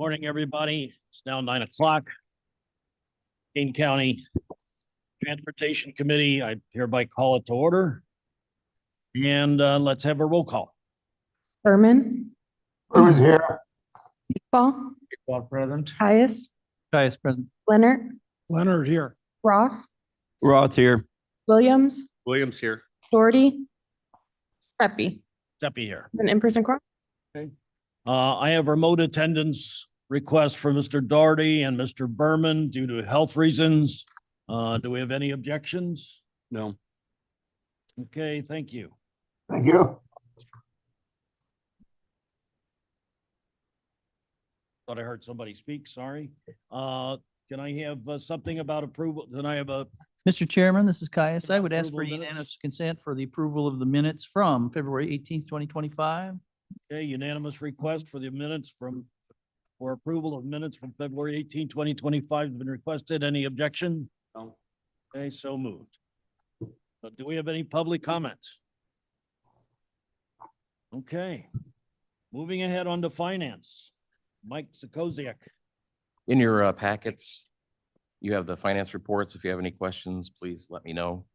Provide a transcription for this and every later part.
Morning, everybody. It's now 9 o'clock. Kane County Transportation Committee, I hereby call it to order. And let's have a roll call. Berman, Berman here. Iqbal, Well, present. Caius, Caius present. Leonard, Leonard here. Roth, Roth here. Williams, Williams here. Doherty, Pepe, Steppy here. an in-person quorum. I have remote attendance requests for Mr. Doherty and Mr. Berman due to health reasons. Do we have any objections? No. Okay, thank you. Thank you. Thought I heard somebody speak, sorry. Can I have something about approval? Can I have a, Mr. Chairman, this is Caius. I would ask for Approval of minutes? unanimous consent for the approval of the minutes from February 18th, 2025. okay, unanimous request for the minutes for approval of minutes from February 18, 2025 has been requested. Any objection? No. Okay, so moved. Do we have any public comments? Okay. Moving ahead on to finance. Mike Zakoziak. In your packets, you have the finance reports. If you have any questions, please let me know.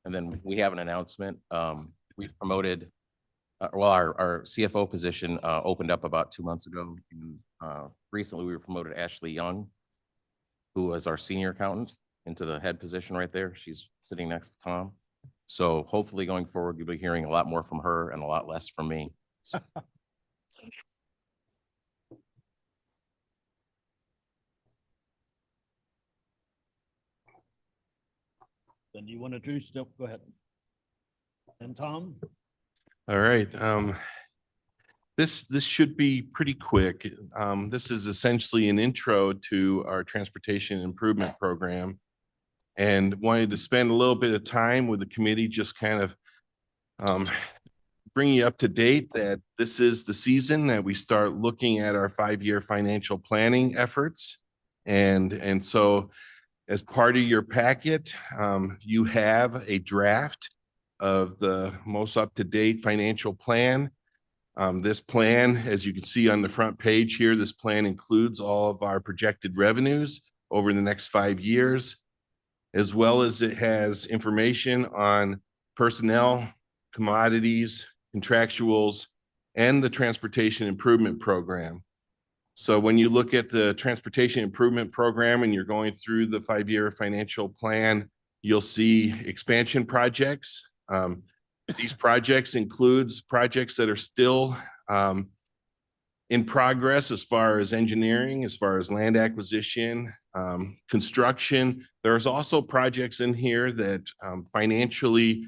And then we have an announcement. We've promoted, our CFO position opened up about 2 months ago. Recently, we promoted Ashley Young, who was our senior accountant, into the head position right there. She's sitting next to Tom. So hopefully going forward, you'll be hearing a lot more from her and a lot less from me. Then you want to do stuff? Go ahead. And Tom? All right. This should be pretty quick. This is essentially an intro to our transportation improvement program. And wanted to spend a little bit of time with the committee, just kind of bring you up to date that this is the season that we start looking at our 5-year financial planning efforts. And so as part of your packet, you have a draft of the most up-to-date financial plan. This plan, as you can see on the front page here, this plan includes all of our projected revenues over the next 5 years, as well as it has information on personnel, commodities, contractuals, and the transportation improvement program. So when you look at the transportation improvement program and you're going through the 5-year financial plan, you'll see expansion projects. These projects includes projects that are still in progress as far as engineering, as far as land acquisition, construction. There's also projects in here that financially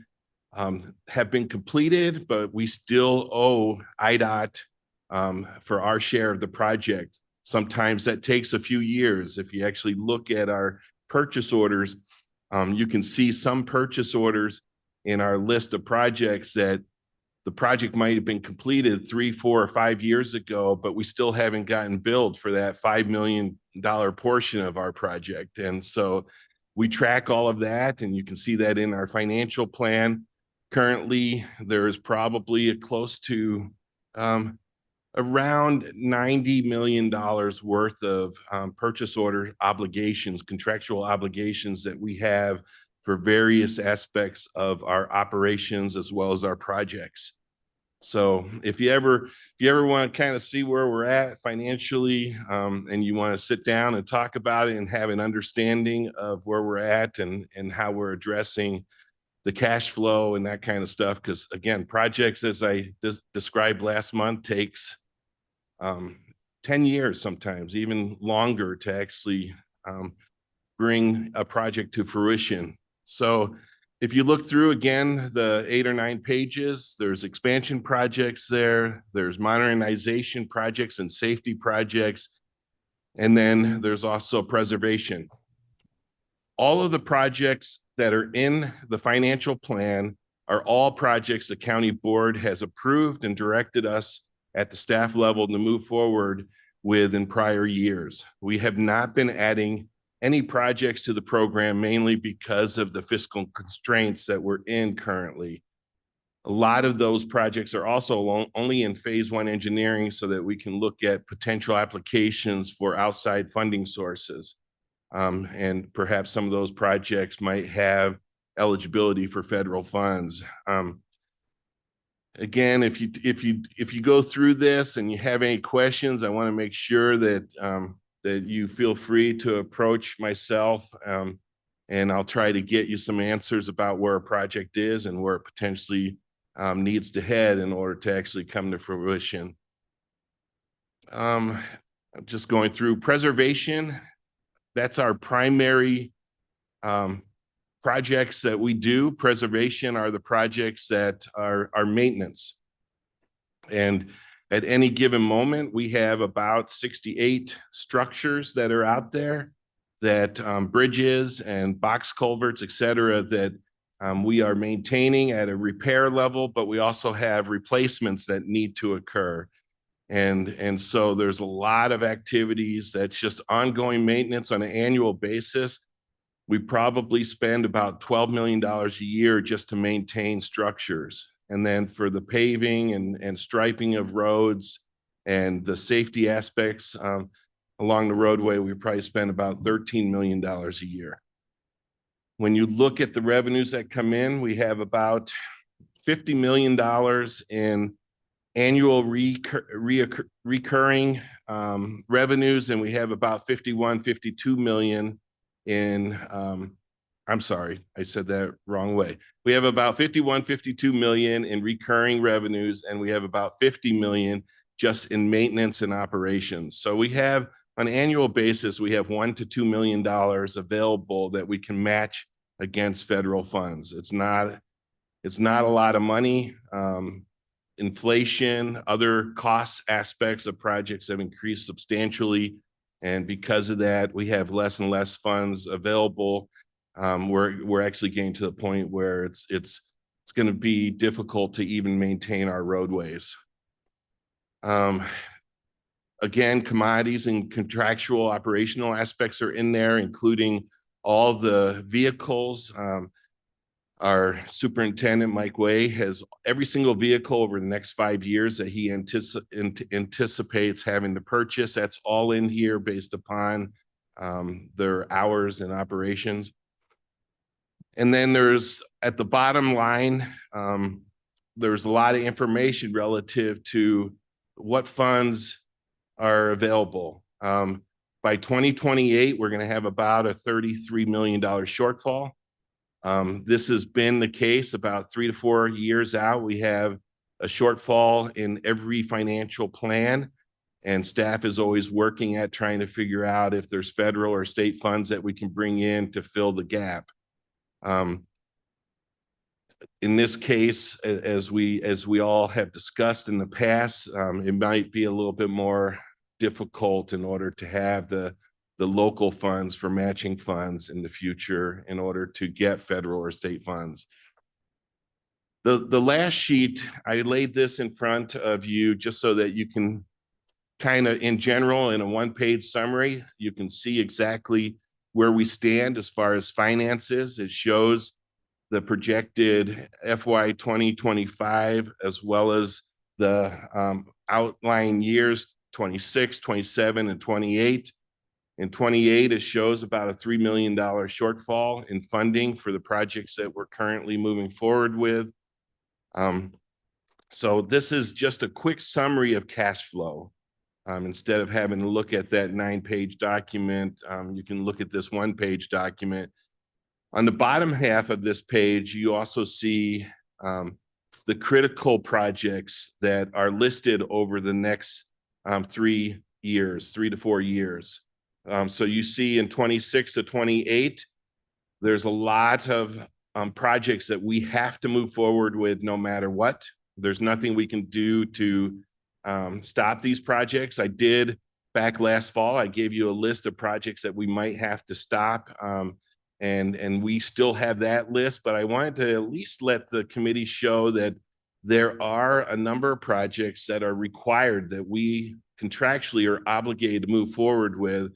have been completed, but we still owe IDOT for our share of the project. Sometimes that takes a few years. If you actually look at our purchase orders, you can see some purchase orders in our list of projects that the project might have been completed 3, 4, or 5 years ago, but we still haven't gotten billed for that $5 million portion of our project. And so we track all of that, and you can see that in our financial plan. Currently, there is probably close to around $90 million worth of purchase order obligations, contractual obligations that we have for various aspects of our operations as well as our projects. So if you ever want to kind of see where we're at financially, and you want to sit down and talk about it and have an understanding of where we're at and how we're addressing the cash flow and that kind of stuff, because again, projects, as I described last month, takes 10 years, sometimes even longer, to actually bring a project to fruition. So if you look through again, the 8 or 9 pages, there's expansion projects there, there's modernization projects and safety projects, and then there's also preservation. All of the projects that are in the financial plan are all projects the county board has approved and directed us at the staff level to move forward with in prior years. We have not been adding any projects to the program, mainly because of the fiscal constraints that we're in currently. A lot of those projects are also only in phase one engineering so that we can look at potential applications for outside funding sources. And perhaps some of those projects might have eligibility for federal funds. Again, if you go through this and you have any questions, I want to make sure that that you feel free to approach myself, and I'll try to get you some answers about where a project is and where it potentially needs to head in order to actually come to fruition. I'm just going through preservation. That's our primary projects that we do. Preservation are the projects that are maintenance. And at any given moment, we have about 68 structures that are out there, that bridges and box culverts, et cetera, that we are maintaining at a repair level, but we also have replacements that need to occur. And so there's a lot of activities that's just ongoing maintenance on an annual basis. We probably spend about $12 million a year just to maintain structures. And then for the paving and striping of roads and the safety aspects along the roadway, we probably spend about $13 million a year. When you look at the revenues that come in, we have about $50 million in annual recurring revenues, and we have about 52 million in, I'm sorry, I said that wrong way. We have about 52 million in recurring revenues, and we have about 50 million just in maintenance and operations. So we have, on an annual basis, we have $1 to $2 million available that we can match against federal funds. It's not a lot of money. Inflation, other cost aspects of projects have increased substantially. And because of that, we have less and less funds available. We're actually getting to the point where it's going to be difficult to even maintain our roadways. Again, commodities and contractual operational aspects are in there, including all the vehicles. Our superintendent, Mike Way, has every single vehicle over the next 5 years that he anticipates having to purchase. That's all in here based upon their hours and operations. And then there's, at the bottom line, there's a lot of information relative to what funds are available. By 2028, we're going to have about a $33 million shortfall. This has been the case about 3 to 4 years out. We have a shortfall in every financial plan, and staff is always working at trying to figure out if there's federal or state funds that we can bring in to fill the gap. In this case, as we all have discussed in the past, it might be a little bit more difficult in order to have the local funds for matching funds in the future in order to get federal or state funds. The last sheet, I laid this in front of you just so that you can kind of, in general, in a one-page summary, you can see exactly where we stand as far as finances. It shows the projected FY 2025 as well as the outlying years 26, 27, and 28. In 28, it shows about a $3 million shortfall in funding for the projects that we're currently moving forward with. So this is just a quick summary of cash flow. Instead of having to look at that 9-page document, you can look at this 1-page document. On the bottom half of this page, you also see the critical projects that are listed over the next 3 to 4 years. So you see in 26 to 28, there's a lot of projects that we have to move forward with no matter what. There's nothing we can do to stop these projects. I did back last fall, I gave you a list of projects that we might have to stop. And we still have that list, but I wanted to at least let the committee show that there are a number of projects that are required that we contractually are obligated to move forward with.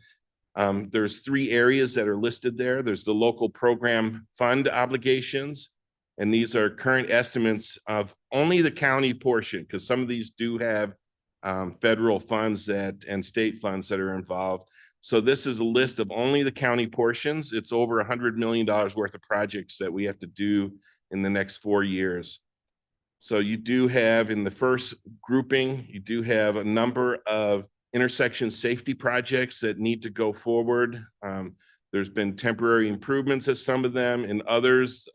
There's 3 areas that are listed there. There's the local program fund obligations. And these are current estimates of only the county portion, because some of these do have federal funds and state funds that are involved. So this is a list of only the county portions. It's over $100 million worth of projects that we have to do in the next 4 years. So you do have in the first grouping, you do have a number of intersection safety projects that need to go forward. There's been temporary improvements at some of them, and others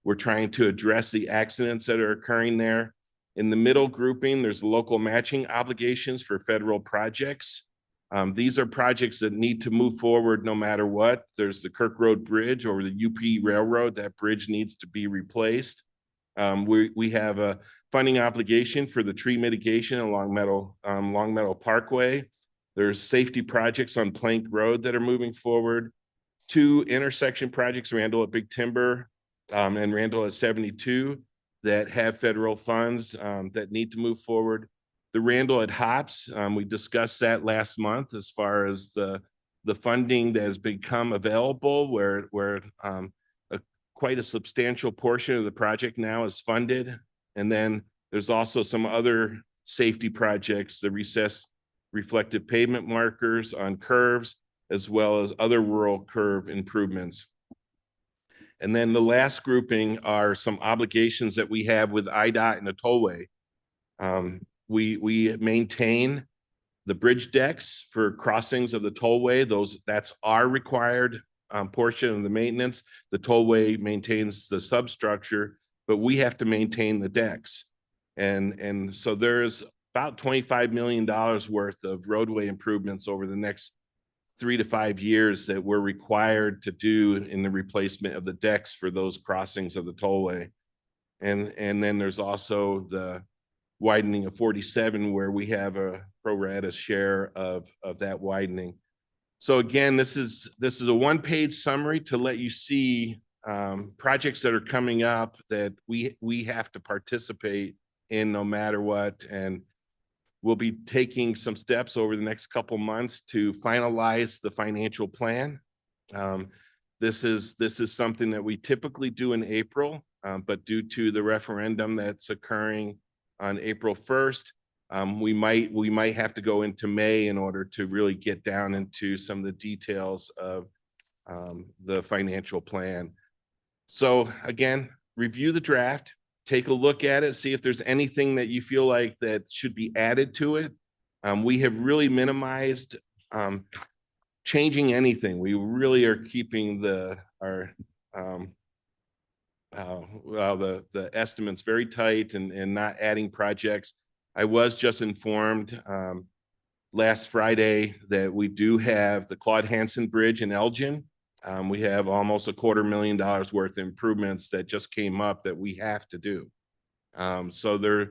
we're trying to address the accidents that are occurring there. In the middle grouping, there's local matching obligations for federal projects. These are projects that need to move forward no matter what. There's the Kirk Road Bridge over the UP Railroad. That bridge needs to be replaced. We have a funding obligation for the tree mitigation along Long Meadow Parkway. There's safety projects on Plank Road that are moving forward. 2 intersection projects, Randall at Big Timber and Randall at 72, that have federal funds that need to move forward. The Randall at Hops, we discussed that last month as far as the funding that has become available, where quite a substantial portion of the project now is funded. And then there's also some other safety projects, the recessed reflective pavement markers on curves, as well as other rural curve improvements. And then the last grouping are some obligations that we have with IDOT and the tollway. We maintain the bridge decks for crossings of the tollway. That's our required portion of the maintenance. The tollway maintains the substructure, but we have to maintain the decks. And so there's about $25 million worth of roadway improvements over the next 3 to 5 years that we're required to do in the replacement of the decks for those crossings of the tollway. And then there's also the widening of 47, where we have a pro rata share of that widening. So again, this is a 1-page summary to let you see projects that are coming up that we have to participate in no matter what. And we'll be taking some steps over the next couple months to finalize the financial plan. This is something that we typically do in April, but due to the referendum that's occurring on April 1st, we might have to go into May in order to really get down into some of the details of the financial plan. So again, review the draft, take a look at it, see if there's anything that you feel like that should be added to it. We have really minimized changing anything. We really are keeping the estimates very tight and not adding projects. I was just informed last Friday that we do have the Claude Hansen Bridge in Elgin. We have almost $250,000 worth of improvements that just came up that we have to do. So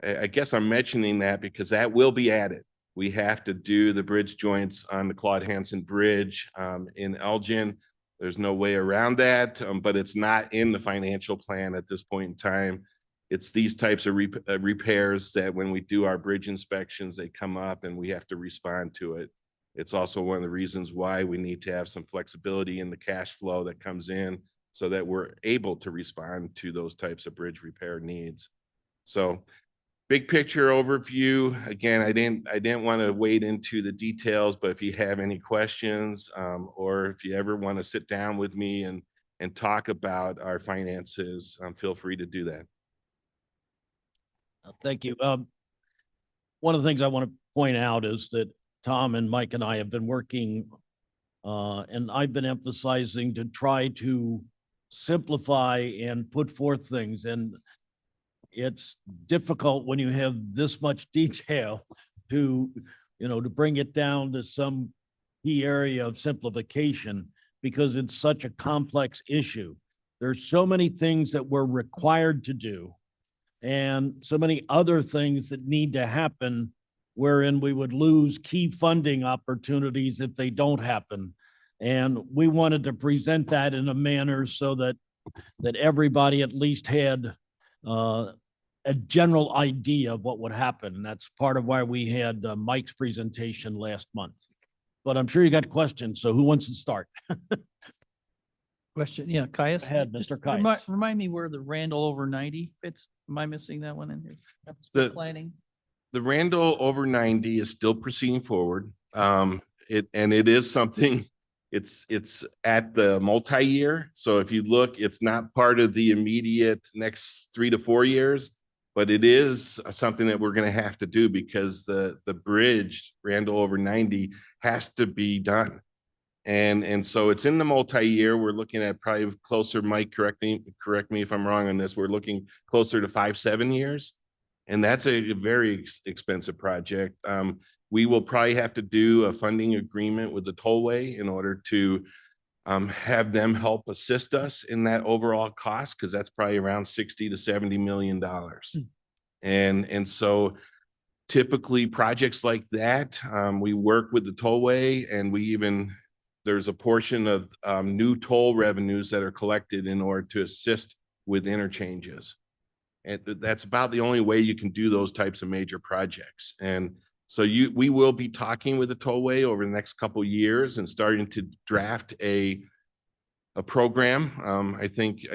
I guess I'm mentioning that because that will be added. We have to do the bridge joints on the Claude Hansen Bridge in Elgin. There's no way around that, but it's not in the financial plan at this point in time. It's these types of repairs that when we do our bridge inspections, they come up and we have to respond to it. It's also one of the reasons why we need to have some flexibility in the cash flow that comes in so that we're able to respond to those types of bridge repair needs. So big picture overview. Again, I didn't want to wade into the details, but if you have any questions or if you ever want to sit down with me and talk about our finances, feel free to do that. Thank you. One of the things I want to point out is that Tom and Mike and I have been working, and I've been emphasizing to try to simplify and put forth things. And it's difficult when you have this much detail to bring it down to some key area of simplification because it's such a complex issue. There's so many things that we're required to do and so many other things that need to happen wherein we would lose key funding opportunities if they don't happen. And we wanted to present that in a manner so that everybody at least had a general idea of what would happen. And that's part of why we had Mike's presentation last month. But I'm sure you got questions, so who wants to start? Question, yeah, Caius? Go ahead, Just Mr. remi- Caius. Remind me where the Randall over 90 fits. Am I missing that one in here? The- Planning? The Randall over 90 is still proceeding forward. It is something, it's at the multi-year. So if you look, it's not part of the immediate next 3 to 4 years, but it is something that we're going to have to do because the bridge Randall over 90 has to be done. And so it's in the multi-year. We're looking at probably closer, Mike, correct me if I'm wrong on this. We're looking closer to 5-7 years. And that's a very expensive project. We will probably have to do a funding agreement with the tollway in order to have them help assist us in that overall cost, because that's probably around $60 to $70 million. And so typically projects like that, we work with the tollway, and there's a portion of new toll revenues that are collected in order to assist with interchanges. And that's about the only way you can do those types of major projects. And so we will be talking with the tollway over the next couple of years and starting to draft a program. I think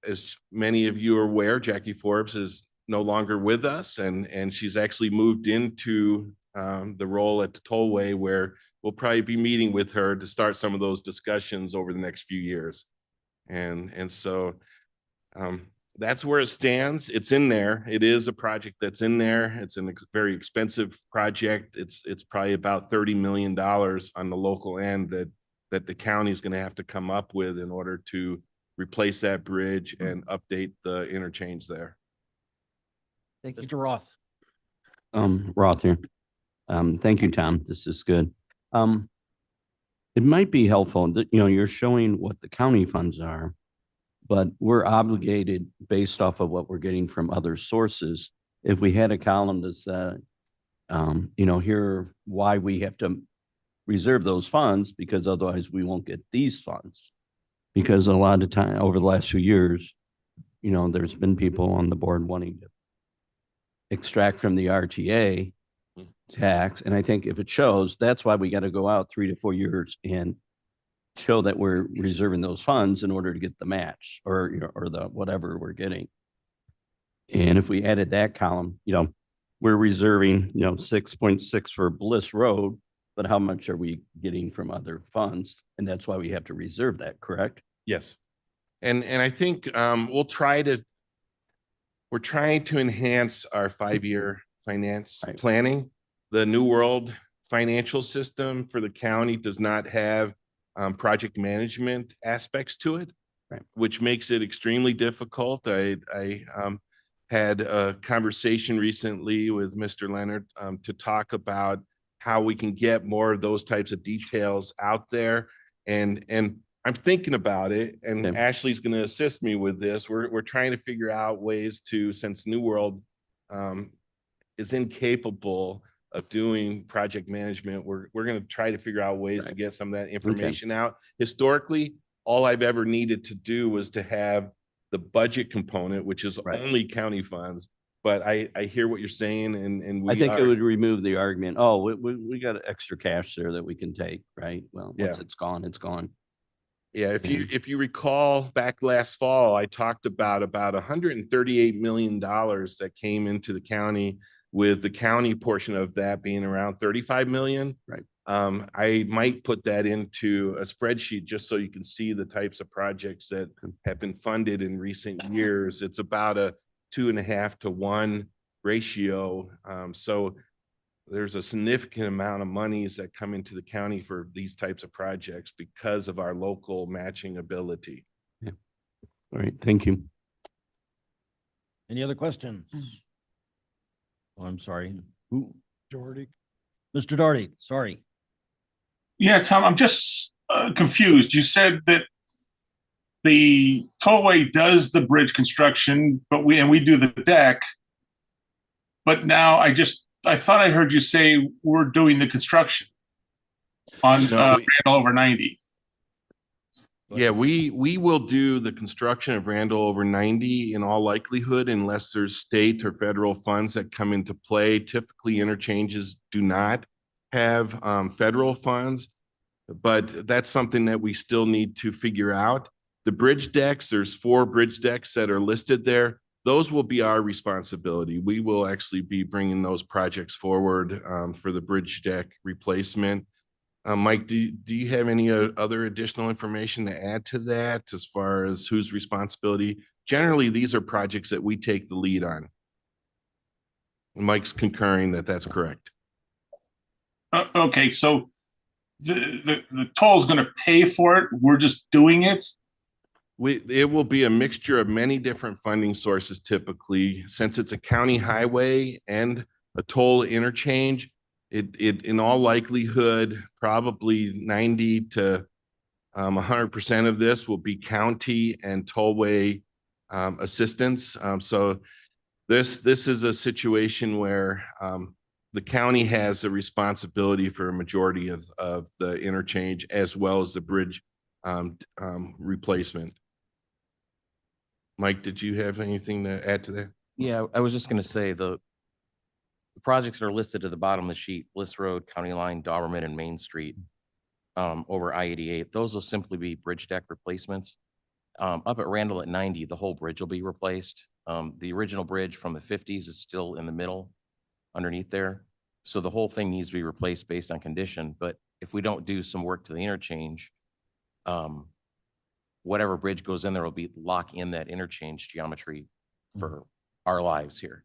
as many of you are aware, Jackie Forbes is no longer with us, and she's actually moved into the role at the tollway, where we'll probably be meeting with her to start some of those discussions over the next few years. And so that's where it stands. It's in there. It is a project that's in there. It's a very expensive project. It's probably about $30 million on the local end that the county is going to have to come up with in order to replace that bridge and update the interchange there. Thank you. Mr. Roth. Roth here. Thank you, Tom. This is good. It might be helpful that, you're showing what the county funds are, but we're obligated based off of what we're getting from other sources. If we had a column that said, here why we have to reserve those funds, because otherwise we won't get these funds. Because a lot of time over the last few years, there's been people on the board wanting to extract from the RTA tax. And I think if it shows, that's why we got to go out 3 to 4 years and show that we're reserving those funds in order to get the match or the whatever we're getting. And if we added that column, we're reserving, 6.6 for Bliss Road, but how much are we getting from other funds? And that's why we have to reserve that, correct? Yes. And I think we're trying to enhance our 5-year finance Right. planning. The New World financial system for the county does not have project management aspects to it, Right. which makes it extremely difficult. I had a conversation recently with Mr. Leonard to talk about how we can get more of those types of details out there. And I'm thinking about it, and Okay. Ashley's going to assist me with this. We're trying to figure out ways to, since New World is incapable of doing project management, we're going to try to figure out ways to Right. get some of that information out. Historically, all I've ever needed to do was to have the budget component, which is Right. only county funds. But I hear what you're saying, and we I think it are- would remove the argument, oh, we got extra cash there that we can take, right? Well, once Yeah. it's gone, it's gone. Yeah, if you recall back last fall, I talked about $138 million that came into the county, with the county portion of that being around 35 million. Right. I might put that into a spreadsheet just so you can see the types of projects that have been funded in recent years. It's about a 2.5 to 1 ratio. So there's a significant amount of monies that come into the county for these types of projects because of our local matching ability. All right, thank you. Any other questions? Oh, I'm sorry. Who? Jordy. Mr. Doherty, sorry. Yeah, Tom, I'm just confused. You said that the tollway does the bridge construction, but we do the deck. But now I thought I heard you say we're doing the construction on No, Randall over 90. Yeah, we will do the construction of Randall over 90 in all likelihood, unless there's state or federal funds that come into play. Typically, interchanges do not have federal funds, but that's something that we still need to figure out. The bridge decks, there's 4 bridge decks that are listed there. Those will be our responsibility. We will actually be bringing those projects forward for the bridge deck replacement. Mike, do you have any other additional information to add to that as far as whose responsibility? Generally, these are projects that we take the lead on. Mike's concurring that that's correct. Okay, so the toll is going to pay for it. We're just doing it. It will be a mixture of many different funding sources typically, since it's a county highway and a toll interchange. It in all likelihood, probably 90 to 100% of this will be county and tollway assistance. So this is a situation where the county has a responsibility for a majority of the interchange as well as the bridge replacement. Mike, did you have anything to add to that? Yeah, I was just gonna say the projects that are listed at the bottom of the sheet, Bliss Road, County Line, Dauberman, and Main Street, over I-88, those will simply be bridge deck replacements. Up at Randall at 90, the whole bridge will be replaced. The original bridge from the 50s is still in the middle underneath there. So the whole thing needs to be replaced based on condition. But if we don't do some work to the interchange, whatever bridge goes in there will be lock in that interchange geometry for our lives here.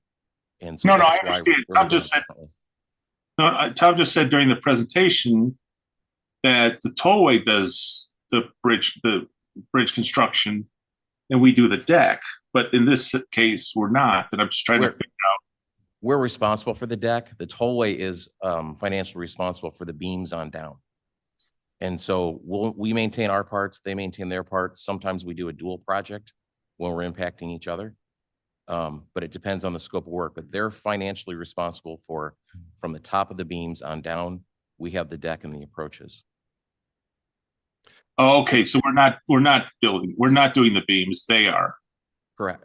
And so No, I that's why understand. we're Tom looking just at said, it differently. no, Tom just said during the presentation that the tollway does the bridge construction and we do the deck. But in this case, we're not. And I'm just trying to We're- figure We're responsible for the deck. The tollway is financially responsible for the beams on down. And so we maintain our parts, they maintain their parts. Sometimes we do a dual project when we're impacting each other. But it depends on the scope of work, but they're financially responsible for, from the top of the beams on down, we have the deck and the approaches. Oh, okay, so we're not doing the beams, they are. Correct.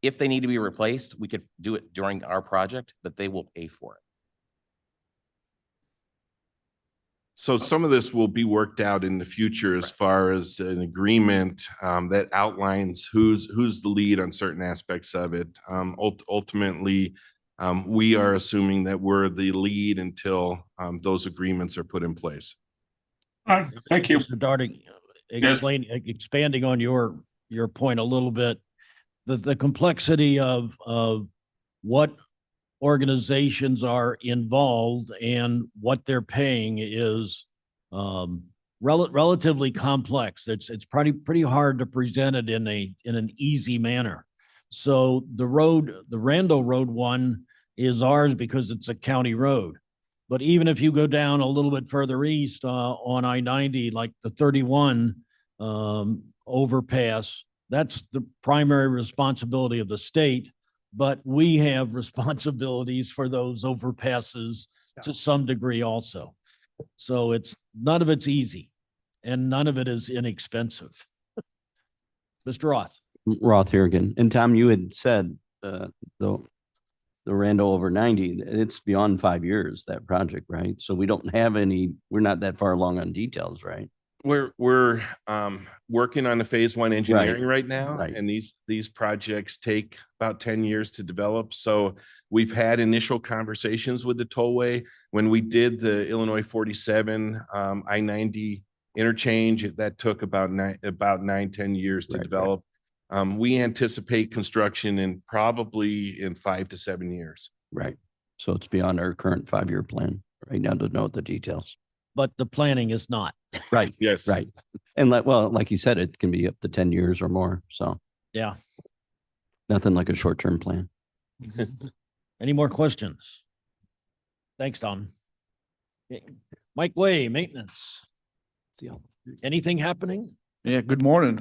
If they need to be replaced, we could do it during our project, but they will pay for it. So some of this will be worked out in the future as far as an agreement that outlines who's the lead on certain aspects of it. Ultimately, we are assuming that we're the lead until those agreements are put in place. All right, thank you. Mr. Darting, expanding on your point a little bit, the complexity of what organizations are involved and what they're paying is relatively complex. It's pretty hard to present it in an easy manner. So the Randall Road one is ours because it's a county road. But even if you go down a little bit further east on I-90, like the 31 overpass, that's the primary responsibility of the state. But we have responsibilities for those overpasses to some degree also. So none of it's easy and none of it is inexpensive. Mr. Roth. Roth here again. And Tom, you had said the Randall over 90, it's beyond 5 years, that project, right? So we're not that far along on details, right? We're working on the phase 1 engineering right now, Right. and these projects take about 10 years to develop. So we've had initial conversations with the tollway. When we did the Illinois 47 I-90 interchange, that took about 9-10 years to Right, develop. We anticipate construction in probably 5 to 7 years. Right. So it's beyond our current 5-year plan right now to know the details. But the planning is not. Right. Yes. Right. And like you said, it can be up to 10 years or more. So Yeah. nothing like a short-term plan. Any more questions? Thanks, Tom. Mike Way, maintenance. Anything happening? Yeah, good morning.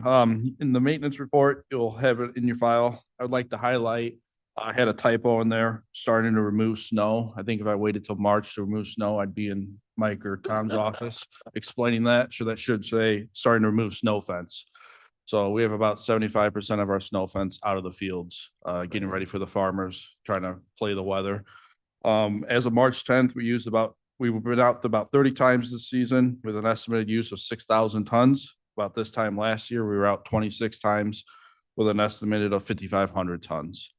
In the maintenance report, you'll have it in your file. I would like to highlight, I had a typo in there, starting to remove snow. I think if I waited till March to remove snow, I'd be in Mike or Tom's office explaining that. So that should say, starting to remove snow fence. So we have about 75% of our snow fence out of the fields, getting ready for the farmers, trying to play the weather. As of March 10th, we've been out about 30 times this season with an estimated use of 6,000 tons. About this time last year, we were out 26 times with an estimated of 5,500 tons.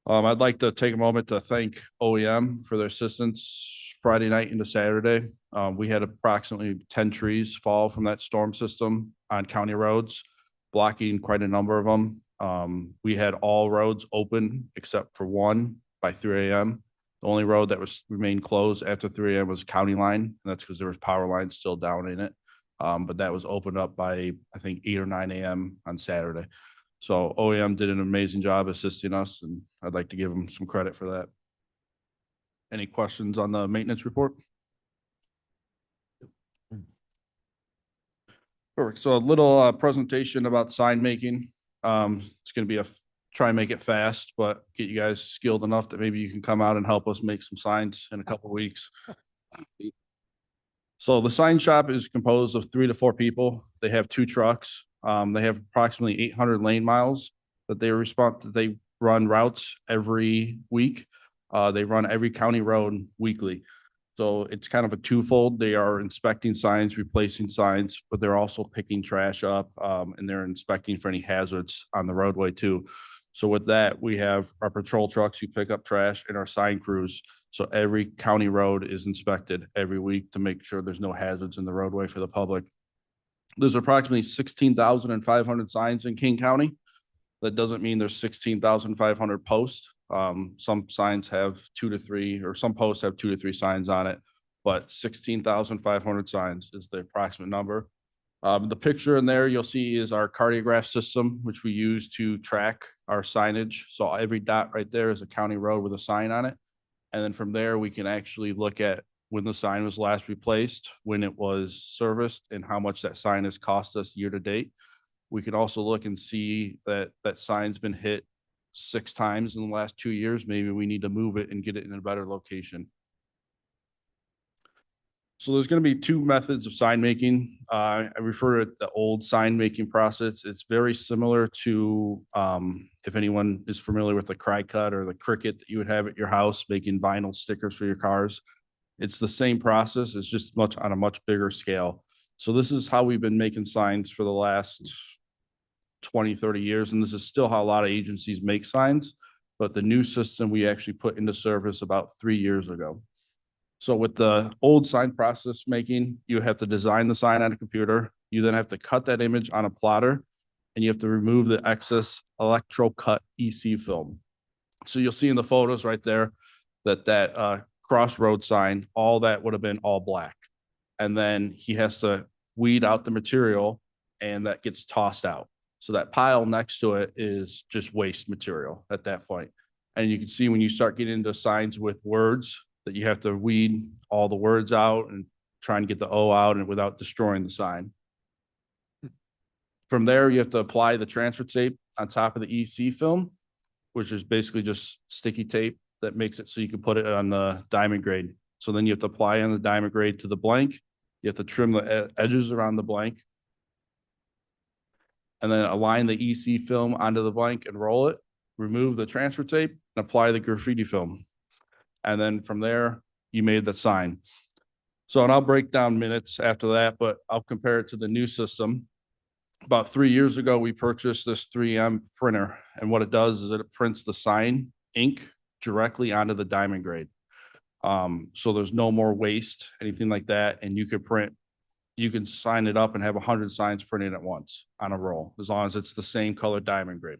I'd like to take a moment to thank OEM for their assistance Friday night into Saturday. We had approximately 10 trees fall from that storm system on county roads, blocking quite a number of them. We had all roads open except for one by 3 a.m. The only road that remained closed after 3 a.m. was County Line, and that's because there was power lines still down in it. But that was opened up by, I think, 8 or 9 a.m. on Saturday. So OEM did an amazing job assisting us, and I'd like to give them some credit for that. Any questions on the maintenance report? Perfect. So a little presentation about sign making. It's going to be try and make it fast, but get you guys skilled enough that maybe you can come out and help us make some signs in a couple of weeks. So the sign shop is composed of 3 to 4 people. They have 2 trucks. They have approximately 800 lane miles that they run routes every week. They run every county road weekly. So it's kind of a twofold. They are inspecting signs, replacing signs, but they're also picking trash up, and they're inspecting for any hazards on the roadway too. So with that, we have our patrol trucks who pick up trash and our sign crews. So every county road is inspected every week to make sure there's no hazards in the roadway for the public. There's approximately 16,500 signs in King County. That doesn't mean there's 16,500 posts. Some signs have 2 to 3, or some posts have 2 to 3 signs on it, but 16,500 signs is the approximate number. The picture in there you'll see is our cartograph system, which we use to track our signage. So every dot right there is a county road with a sign on it. And then from there, we can actually look at when the sign was last replaced, when it was serviced, and how much that sign has cost us year to date. We can also look and see that that sign's been hit 6 times in the last 2 years. Maybe we need to move it and get it in a better location. So there's going to be 2 methods of sign making. I refer to the old sign making process. It's very similar to, if anyone is familiar with the cry cut or the Cricut that you would have at your house, making vinyl stickers for your cars. It's the same process. It's just on a much bigger scale. So this is how we've been making signs for the last 20, 30 years. And this is still how a lot of agencies make signs. But the new system we actually put into service about 3 years ago. So with the old sign process making, you have to design the sign on a computer. You then have to cut that image on a plotter, and you have to remove the excess electro cut EC film. So you'll see in the photos right there that crossroad sign, all that would have been all black. And then he has to weed out the material, and that gets tossed out. So that pile next to it is just waste material at that point. And you can see when you start getting into signs with words, that you have to weed all the words out and try and get the O out and without destroying the sign. From there, you have to apply the transfer tape on top of the EC film, which is basically just sticky tape that makes it so you can put it on the diamond grade. So then you have to apply on the diamond grade to the blank. You have to trim the edges around the blank, and then align the EC film onto the blank and roll it, remove the transfer tape, and apply the graffiti film. And then from there, you made the sign. So, and I'll break down minutes after that, but I'll compare it to the new system. About 3 years ago, we purchased this 3M printer, and what it does is it prints the sign ink directly onto the diamond grade. So there's no more waste, anything like that, and you can sign it up and have 100 signs printed at once on a roll, as long as it's the same color diamond grade.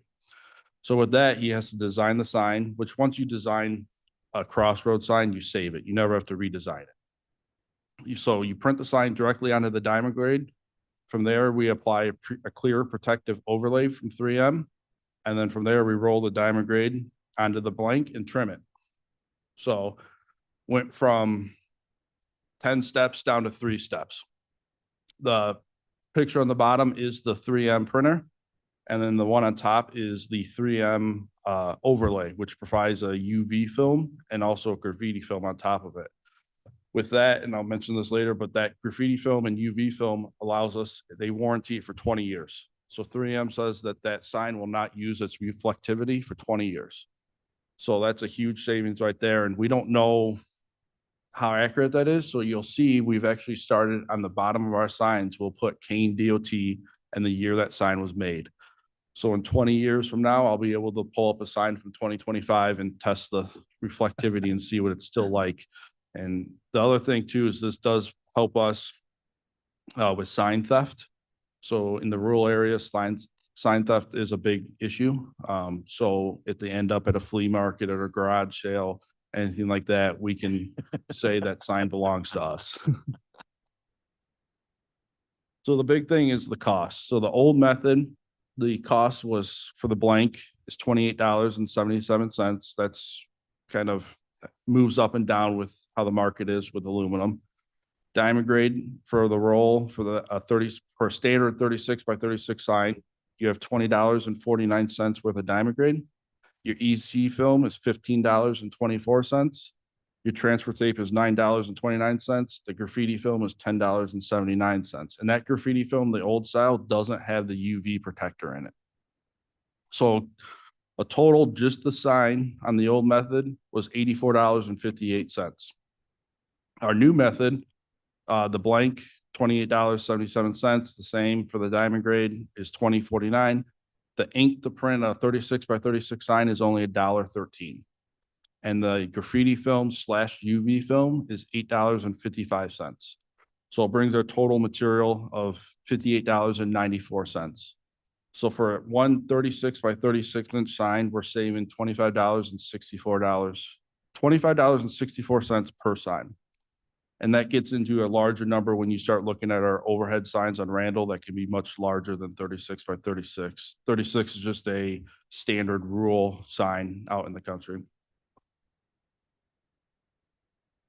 So with that, he has to design the sign, which once you design a crossroad sign, you save it. You never have to redesign it. So you print the sign directly onto the diamond grade. From there, we apply a clear protective overlay from 3M. And then from there, we roll the diamond grade onto the blank and trim it. So went from 10 steps down to 3 steps. The picture on the bottom is the 3M printer. And then the one on top is the 3M overlay, which provides a UV film and also a graffiti film on top of it. With that, and I'll mention this later, but that graffiti film and UV film allows us, they warranty it for 20 years. So 3M says that that sign will not use its reflectivity for 20 years. So that's a huge savings right there. And we don't know how accurate that is. So you'll see we've actually started on the bottom of our signs, we'll put Kane DOT and the year that sign was made. So in 20 years from now, I'll be able to pull up a sign from 2025 and test the reflectivity and see what it's still like. And the other thing too is this does help us with sign theft. So in the rural areas, sign theft is a big issue. So if they end up at a flea market or a garage sale, anything like that, we can say that sign belongs to us. So the big thing is the cost. So the old method, the cost was for the blank is $28.77. That's kind of moves up and down with how the market is with aluminum. Diamond grade for the roll for the 30 for a standard 36 by 36 sign, you have $20.49 worth of diamond grade. Your EC film is $15.24. Your transfer tape is $9.29. The graffiti film is $10.79. And that graffiti film, the old style, doesn't have the UV protector in it. So a total, just the sign on the old method was $84.58. Our new method, the blank, $28.77, the same for the diamond grade is $20.49. The ink to print a 36 by 36 sign is only $1.13. And the graffiti film / UV film is $8.55. So it brings our total material of $58.94. So for one 36 by 36 inch sign, we're saving $25.64 per sign. And that gets into a larger number when you start looking at our overhead signs on Randall that can be much larger than 36 by 36. 36 is just a standard rural sign out in the country.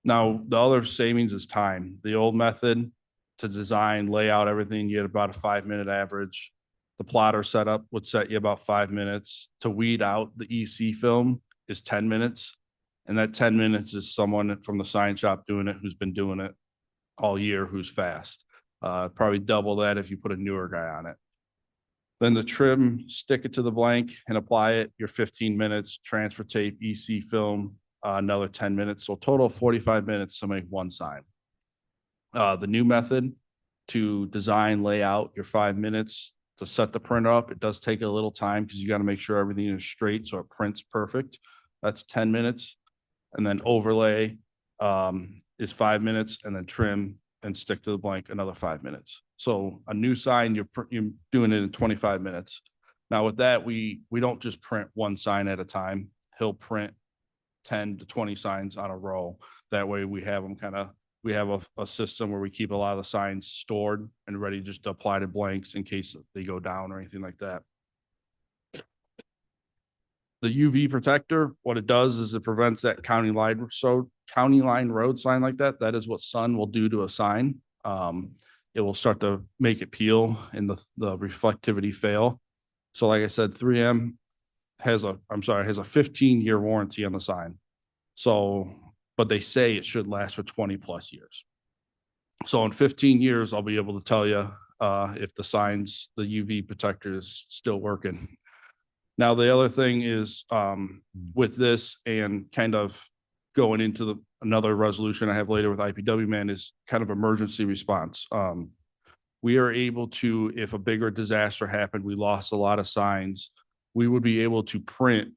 Now, the other savings is time. The old method to design, lay out everything, you had about a 5-minute average. The plotter setup would set you about 5 minutes. To weed out the EC film is 10 minutes. And that 10 minutes is someone from the sign shop doing it who's been doing it all year, who's fast. Probably double that if you put a newer guy on it. Then the trim, stick it to the blank and apply it, your 15 minutes, transfer tape, EC film, another 10 minutes. So total 45 minutes to make one sign. The new method to design, lay out your 5 minutes to set the printer up. It does take a little time because you got to make sure everything is straight so it prints perfect. That's 10 minutes. And then overlay is 5 minutes, and then trim and stick to the blank another 5 minutes. So a new sign, you're doing it in 25 minutes. Now with that, we don't just print one sign at a time. He'll print 10 to 20 signs on a row. That way we have them we have a system where we keep a lot of the signs stored and ready just to apply to blanks in case they go down or anything like that. The UV protector, what it does is it prevents that county line road sign like that. That is what sun will do to a sign. It will start to make it peel and the reflectivity fail. So like I said, 3M has a 15-year warranty on the sign. So, but they say it should last for 20 plus years. So in 15 years, I'll be able to tell you if the UV protector is still working. Now, the other thing is with this and kind of going into another resolution I have later with IPW man is kind of emergency response. We are able to, if a bigger disaster happened, we lost a lot of signs, we would be able to print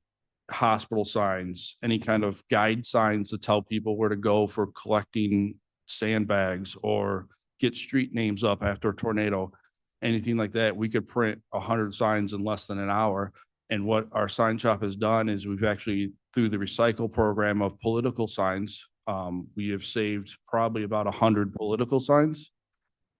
hospital signs, any kind of guide signs to tell people where to go for collecting sandbags or get street names up after a tornado, anything like that. We could print 100 signs in less than an hour. And what our sign shop has done is we've actually, through the recycle program of political signs, we have saved probably about 100 political signs.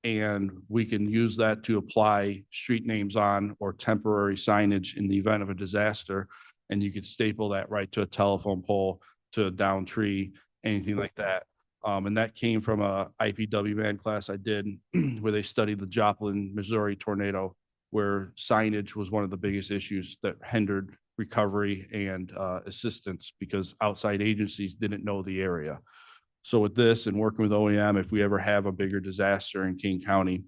And we can use that to apply street names on or temporary signage in the event of a disaster. And you could staple that right to a telephone pole, to a down tree, anything like that. And that came from a IPW man class I did where they studied the Joplin, Missouri tornado, where signage was one of the biggest issues that hindered recovery and assistance because outside agencies didn't know the area. So with this and working with OEM, if we ever have a bigger disaster in King County,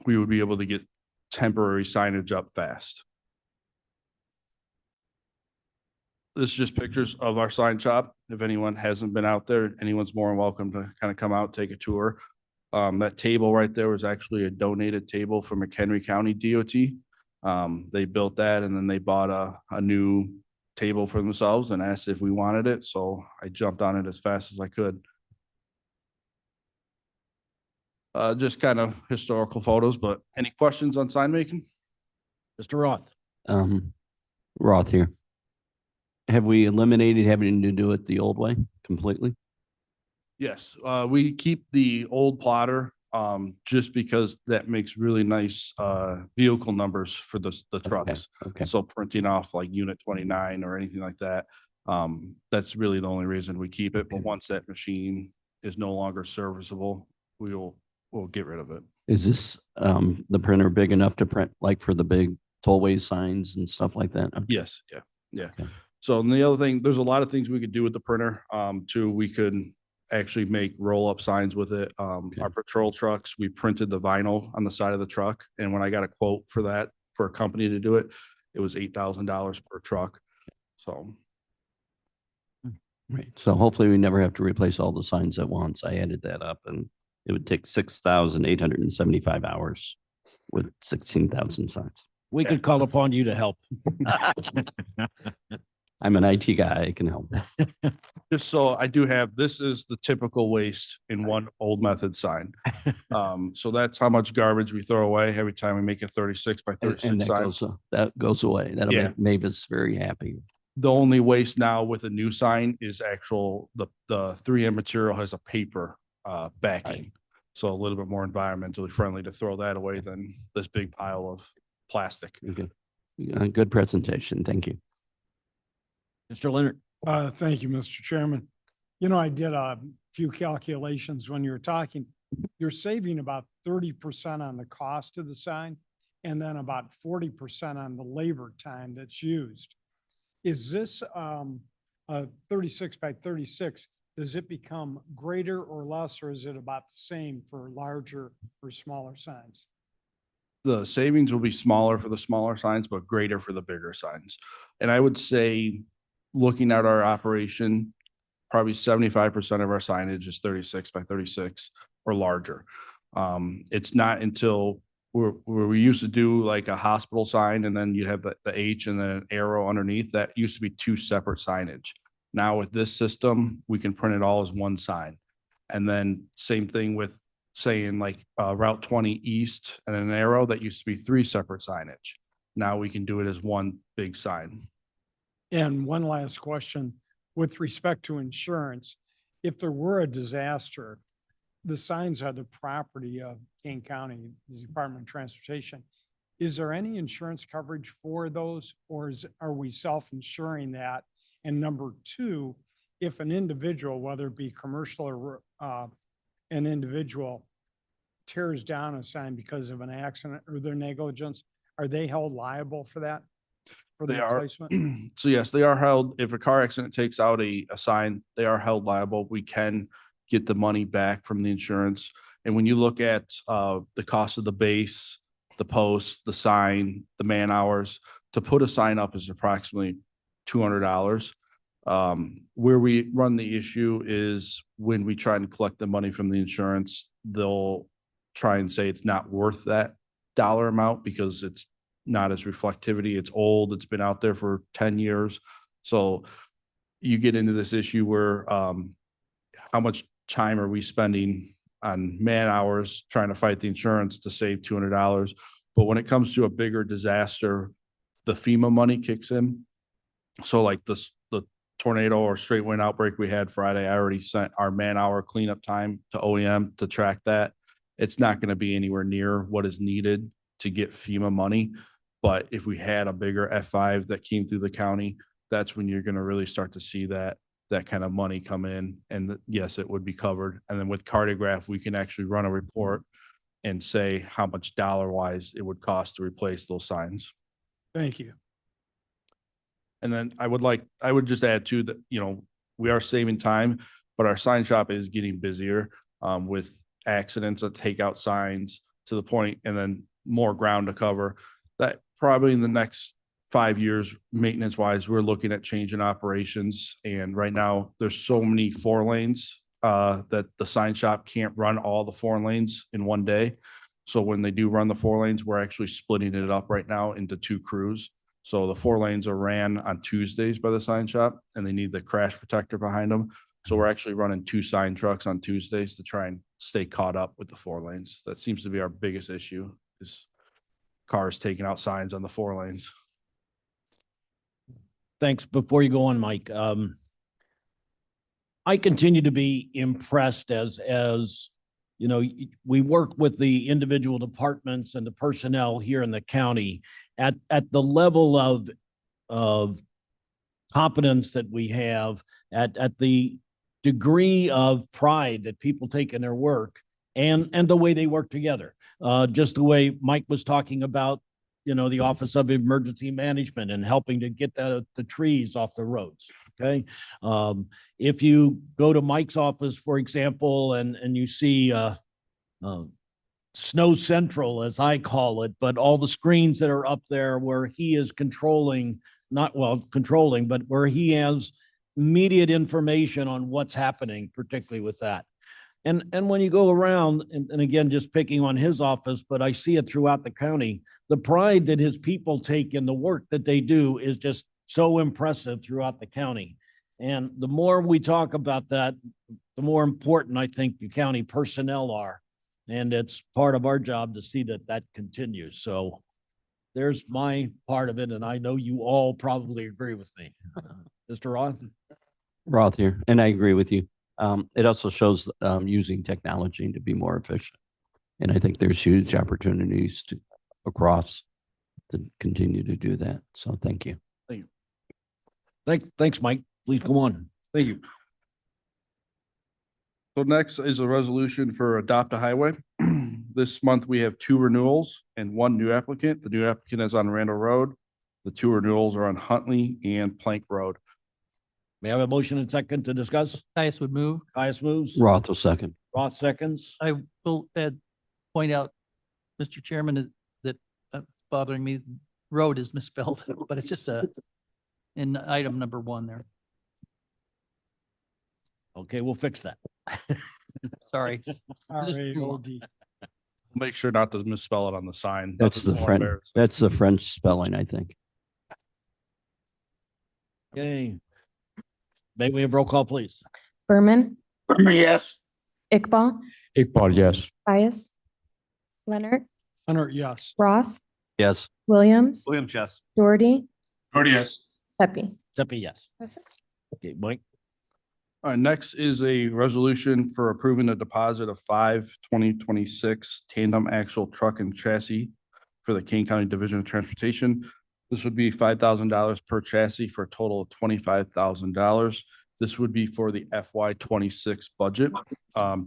we would be able to get temporary signage up fast. This is just pictures of our sign shop. If anyone hasn't been out there, anyone's more than welcome to kind of come out, take a tour. That table right there was actually a donated table from McHenry County DOT. They built that and then they bought a new table for themselves and asked if we wanted it. So I jumped on it as fast as I could. Just kind of historical photos, but any questions on sign making? Mr. Roth? Roth here. Have we eliminated having to do it the old way completely? Yes, we keep the old plotter, just because that makes really nice, vehicle numbers for the trucks. Okay. So printing off like unit 29 or anything like that, that's really the only reason we keep it. But Okay. once that machine is no longer serviceable, we'll get rid of it. Is this, the printer big enough to print like for the big tollway signs and stuff like that? Okay. Yes, yeah. Okay. So and the other thing, there's a lot of things we could do with the printer. Too, we could actually make roll-up signs with it. Our patrol trucks, we printed the vinyl on the side of the truck. And when I got a quote for that, for a company to do it, it was $8,000 per truck. So Right. So hopefully we never have to replace all the signs at once. I added that up and it would take 6,875 hours with 16,000 signs. We could call upon you to help. I'm an IT guy. I can help. just so I do have, this is the typical waste in one old method sign. So that's how much garbage we throw away every time we make a 36 by And 36 sign. that goes away. That'll Yeah. make Mavis very happy. The only waste now with a new sign is actual, the 3M material has a paper backing. So a little bit more environmentally friendly to throw that away than this big pile of plastic. Okay. Good presentation. Thank you. Mr. Leonard? Thank you, Mr. Chairman. You know, I did a few calculations when you were talking. You're saving about 30% on the cost of the sign and then about 40% on the labor time that's used. Is this a 36 by 36? Does it become greater or less, or is it about the same for larger or smaller signs? The savings will be smaller for the smaller signs, but greater for the bigger signs. And I would say, looking at our operation, probably 75% of our signage is 36 by 36 or larger. It's not until where we used to do like a hospital sign and then you'd have the H and then an arrow underneath. That used to be two separate signage. Now with this system, we can print it all as one sign. And then same thing with saying like Route 20 East and an arrow, that used to be three separate signage. Now we can do it as one big sign. And one last question, with respect to insurance, if there were a disaster, the signs are the property of Kane County, the Department of Transportation. Is there any insurance coverage for those, or are we self-insuring that? And number two, if an individual, whether it be commercial or an individual tears down a sign because of an accident or their negligence, are they held liable for that? For the They are. replacement? So yes, they are held. If a car accident takes out a sign, they are held liable. We can get the money back from the insurance. And when you look at the cost of the base, the post, the sign, the man hours, to put a sign up is approximately $200. Where we run the issue is when we try and collect the money from the insurance, they'll try and say it's not worth that dollar amount because it's not as reflectivity. It's old. It's been out there for 10 years. So you get into this issue where how much time are we spending on man hours trying to fight the insurance to save $200? But when it comes to a bigger disaster, the FEMA money kicks in. So like the tornado or straight wind outbreak we had Friday, I already sent our man hour cleanup time to OEM to track that. It's not going to be anywhere near what is needed to get FEMA money. But if we had a bigger F5 that came through the county, that's when you're going to really start to see that kind of money come in. And yes, it would be covered. And then with Cartograph, we can actually run a report and say how much dollar wise it would cost to replace those signs. Thank you. And then I would just add too that, you know, we are saving time, but our sign shop is getting busier with accidents that take out signs to the point, and then more ground to cover. That probably in the next 5 years, maintenance wise, we're looking at changing operations. And right now, there's so many 4 lanes that the sign shop can't run all the 4 lanes in one day. So when they do run the 4 lanes, we're actually splitting it up right now into 2 crews. So the 4 lanes are ran on Tuesdays by the sign shop and they need the crash protector behind them. So we're actually running 2 sign trucks on Tuesdays to try and stay caught up with the 4 lanes. That seems to be our biggest issue is cars taking out signs on the 4 lanes. Thanks. Before you go on, Mike, I continue to be impressed as you know, we work with the individual departments and the personnel here in the county at the level of competence that we have, at the degree of pride that people take in their work and the way they work together. Just the way Mike was talking about, you know, the Office of Emergency Management and helping to get the trees off the roads. Okay. If you go to Mike's office, for example, and you see Snow Central, as I call it, but all the screens that are up there where he is controlling, not well controlling, but where he has immediate information on what's happening, particularly with that. And when you go around, and again, just picking on his office, but I see it throughout the county, the pride that his people take in the work that they do is just so impressive throughout the county. And the more we talk about that, the more important I think the county personnel are. And it's part of our job to see that that continues. So there's my part of it. And I know you all probably agree with me. Mr. Roth? Roth here, and I agree with you. It also shows using technology to be more efficient. And I think there's huge opportunities across to continue to do that. So thank you. Thanks, Mike. Please go on. Thank you. So next is a resolution for Adopt a Highway. This month, we have 2 renewals and 1 new applicant. The new applicant is on Randall Road. The 2 renewals are on Huntley and Plank Road. May I have a motion and second to discuss? Caius would move. Caius moves. Roth will second. Roth seconds. I will point out, Mr. Chairman, that it's bothering me. Road is misspelled, but it's just in item number 1 there. Okay, we'll fix that. Sorry. R-A-O-D. Make sure not to misspell it on the sign. That's the more French, embarrassing. that's the French spelling, I think. Okay. May we have roll call, please? Berman, Yes. Iqbal, Iqbal, yes. Caius, Leonard, Leonard, yes. Roth, Yes. Williams, Williams, yes. Doherty, Doherty, yes. Pepe. Seppi, yes. Okay, Mike. All right, next is a resolution for approving a deposit of 2026 tandem axle truck and chassis for the Kane County Division of Transportation. This would be $5,000 per chassis for a total of $25,000. This would be for the FY 26 budget.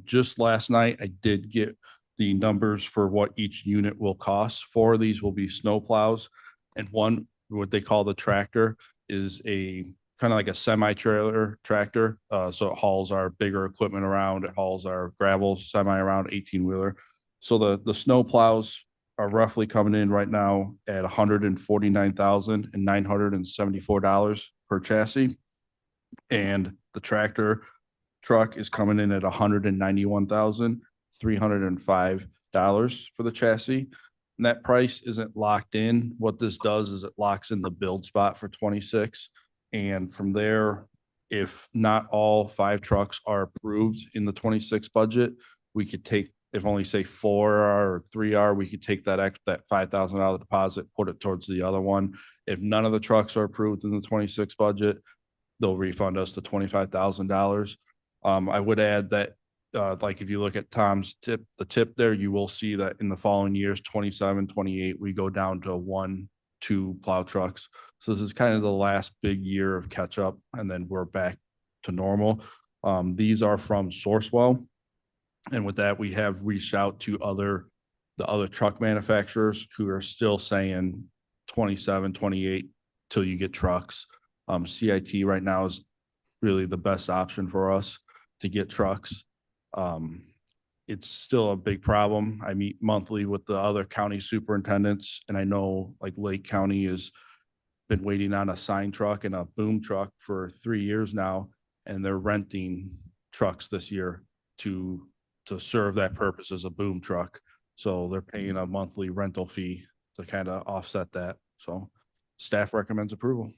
Just last night, I did get the numbers for what each unit will cost. 4 of these will be snow plows, and one, what they call the tractor, is a kind of like a semi-trailer tractor. So it hauls our bigger equipment around. It hauls our gravel semi around, 18-wheeler. So the snow plows are roughly coming in right now at $149,974 per chassis. And the tractor truck is coming in at $191,305 for the chassis. And that price isn't locked in. What this does is it locks in the build spot for 26. And from there, if not all 5 trucks are approved in the 26 budget, we could take, if only say 4 are or 3 are, we could take that $5,000 deposit, put it towards the other one. If none of the trucks are approved in the 26 budget, they'll refund us the $25,000. I would add that, like if you look at Tom's tip, the tip there, you will see that in the following years, 27, 28, we go down to 1, 2 plow trucks. So this is kind of the last big year of catch up, and then we're back to normal. These are from Sourcewell. And with that, we have reached out to the other truck manufacturers who are still saying 27, 28 till you get trucks. CIT right now is really the best option for us to get trucks. It's still a big problem. I meet monthly with the other county superintendents, and I know like Lake County is been waiting on a sign truck and a boom truck for 3 years now, and they're renting trucks this year to serve that purpose as a boom truck. So they're paying a monthly rental fee to kind of offset that. So staff recommends approval.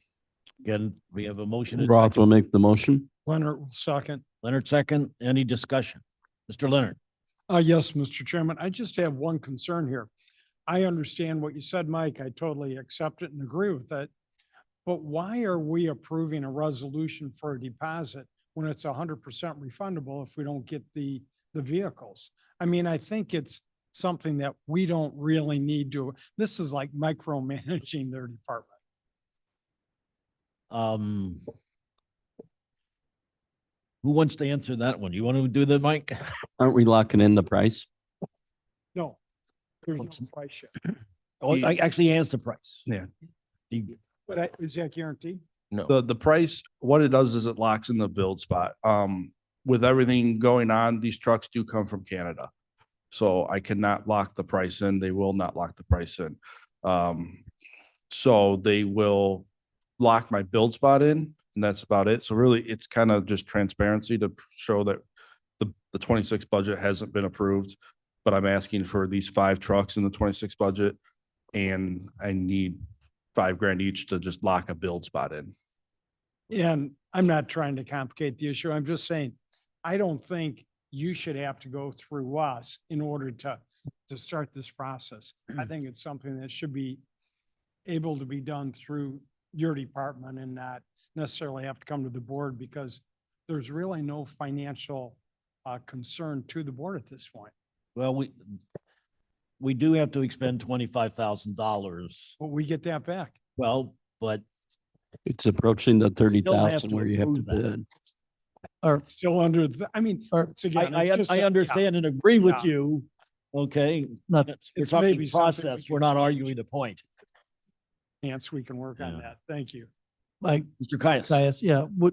Again, we have a motion. and Roth will second. make the motion. Leonard will second. Leonard second. Any discussion? Mr. Leonard? Yes, Mr. Chairman, I just have one concern here. I understand what you said, Mike. I totally accept it and agree with it. But why are we approving a resolution for a deposit when it's 100% refundable if we don't get the vehicles? I mean, I think it's something that we don't really need to, this is like micromanaging their department. Who wants to answer that one? You want to do that, Mike? Aren't we locking in the price? No, there's no price yet. Oh, I actually asked the price. Yeah. But is that guaranteed? No. The price, what it does is it locks in the build spot. With everything going on, these trucks do come from Canada. So I cannot lock the price in. They will not lock the price in. So they will lock my build spot in, and that's about it. So really, it's kind of just transparency to show that the 26 budget hasn't been approved, but I'm asking for these 5 trucks in the 26 budget, and I need $5,000 each to just lock a build spot in. And I'm not trying to complicate the issue. I'm just saying, I don't think you should have to go through us in order to start this process. I think it's something that should be able to be done through your department and not necessarily have to come to the board, because there's really no financial concern to the board at this point. Well, we do have to expend $25,000. But we get that back. Well, but It's approaching the 30,000 to where you have to approve that. bid. Or, Still under, I mean, or it's again, it's just I a- understand and agree with Yeah. you. Okay. Not- We're It's talking maybe something we process. can We're not change. arguing the point. Chance we can work on Yeah. that. Thank you. like, Mr. Caius. Caius, yeah, well,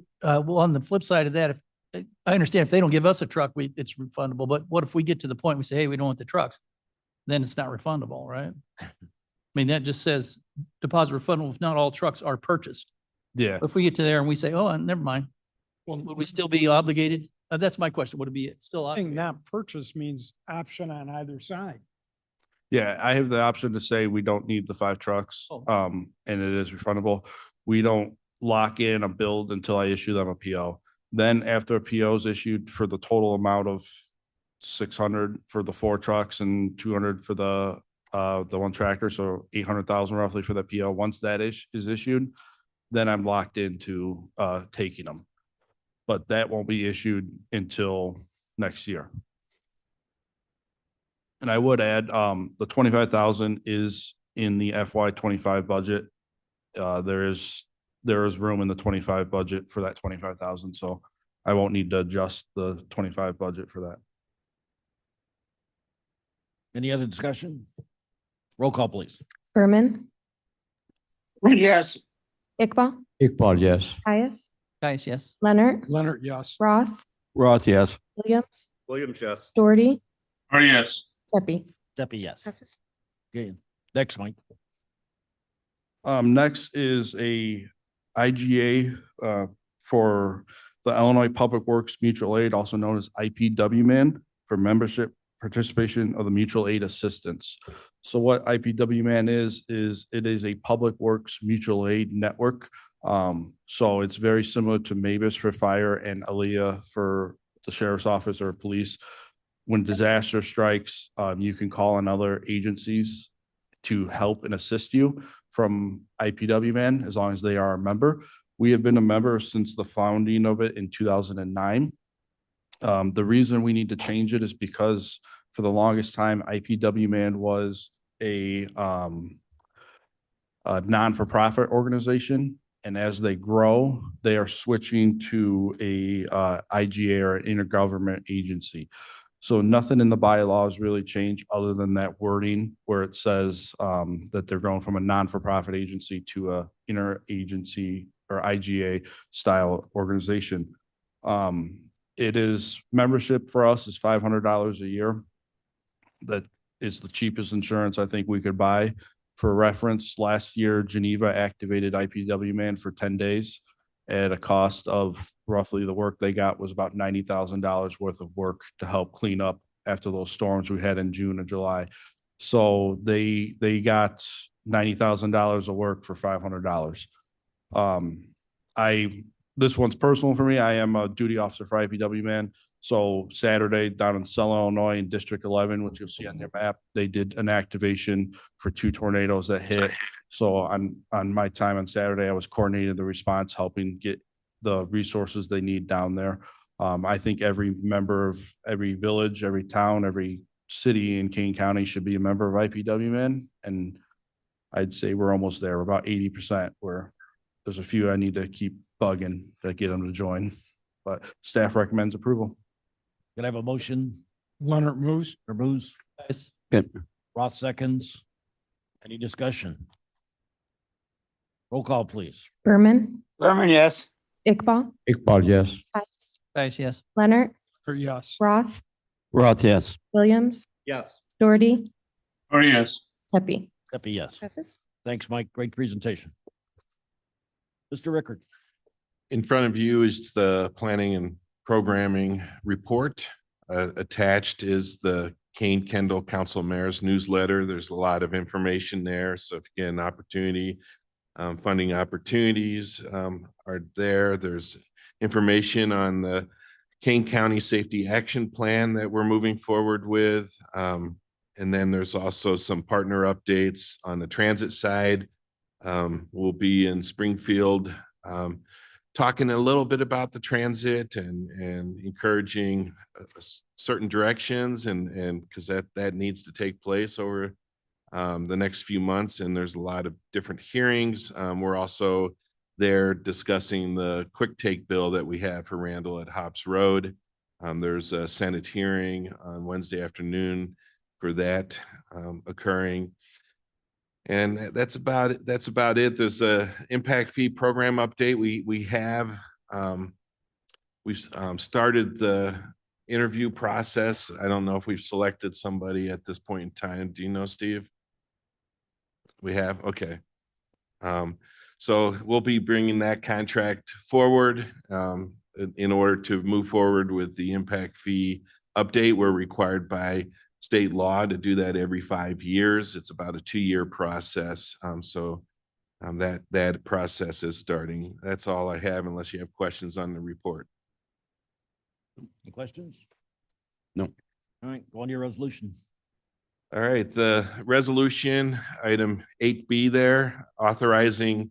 on the flip side of that, if, I understand if they don't give us a truck, it's refundable, but what if we get to the point we say, hey, we don't want the trucks? Then it's not refundable, right? I mean, that just says deposit refundable if not all trucks are purchased. Yeah. If we get to there and we say, oh, never mind, Well, would we still be obligated? That's my question. Would it be still I think obligated? not purchase means option on either side. Yeah, I have the option to say we don't need the 5 trucks, Oh. and it is refundable. We don't lock in a build until I issue them a PO. Then after a PO is issued for the total amount of 600 for the 4 trucks and 200 for the 1 tractor, so 800,000 roughly for the PO. Once that is issued, then I'm locked into taking them. But that won't be issued until next year. And I would add, the 25,000 is in the FY 25 budget. There is room in the 25 budget for that 25,000, so I won't need to adjust the 25 budget for that. Any other discussion? Roll call, please. Berman, Yes. Iqbal, Iqbal, yes. Caius, Caius, yes. Leonard, Leonard, yes. Roth, Roth, yes. Williams, Williams, yes. Doherty, Oh, yes. Deppie. Steffi, yes. Passes. Okay. Next, Mike. Next is a IGA, for the Illinois Public Works Mutual Aid, also known as IPW Man, for membership participation of the mutual aid assistance. So what IPW Man is it is a public works mutual aid network. So it's very similar to MABUS for fire and ALEA for the sheriff's office or police. When disaster strikes, you can call on other agencies to help and assist you from IPW Man, as long as they are a member. We have been a member since the founding of it in 2009. The reason we need to change it is because for the longest time, IPW Man was a non-for-profit organization. And as they grow, they are switching to a IGA or an intergovernment agency. So nothing in the bylaws really changed other than that wording where it says that they're going from a non-for-profit agency to a interagency or IGA style organization. It is membership for us is $500 a year. That is the cheapest insurance I think we could buy For reference, last year Geneva activated IPW Man for 10 days at a cost of roughly the work they got was about $90,000 worth of work to help clean up after those storms we had in June and July. So they got $90,000 of work for $500. This one's personal for me. I am a duty officer for IPW Man. So Saturday down in Selma, Illinois in District 11, which you'll see on their map, they did an activation for 2 tornadoes that hit. So on my time on Saturday, I was coordinating the response, helping get the resources they need down there. I think every member of every village, every town, every city in Kane County should be a member of IPW Man. And I'd say we're almost there. We're about 80%, where there's a few I need to keep bugging to get them to join. But staff recommends approval. Can I have a motion? Leonard moves. Or moves? Tice, Roth seconds. Any discussion? Roll call, please. Berman, Berman, yes. Iqbal, Iqbal, yes. Tice, Tice, yes. Leonard, Yes. Roth, Roth, yes. Williams, Yes. Doherty, Oh, yes. Pepe. Pepe, yes. Passes. Thanks, Mike. Great presentation. Mr. Rickard. In front of you is the planning and programming report. Attached is the Kane Kendall Council Mayor's newsletter. There's a lot of information there. So if you get an opportunity, funding opportunities are there. There's information on the Kane County Safety Action Plan that we're moving forward with. And then there's also some partner updates on the transit side. We'll be in Springfield, talking a little bit about the transit and encouraging certain directions and because that needs to take place over the next few months. And there's a lot of different hearings. We're also there discussing the quick take bill that we have for Randall at Hops Road. There's a Senate hearing on Wednesday afternoon for that occurring. And that's about it. There's a impact fee program update. We've started the interview process. I don't know if we've selected somebody at this point in time. Do you know, Steve? We have? Okay. So we'll be bringing that contract forward in order to move forward with the impact fee update. We're required by state law to do that every 5 years. It's about a 2-year process. That process is starting. That's all I have unless you have questions on the report. Any questions? No. All right, go on to your resolution. All right, the resolution, item 8B there, authorizing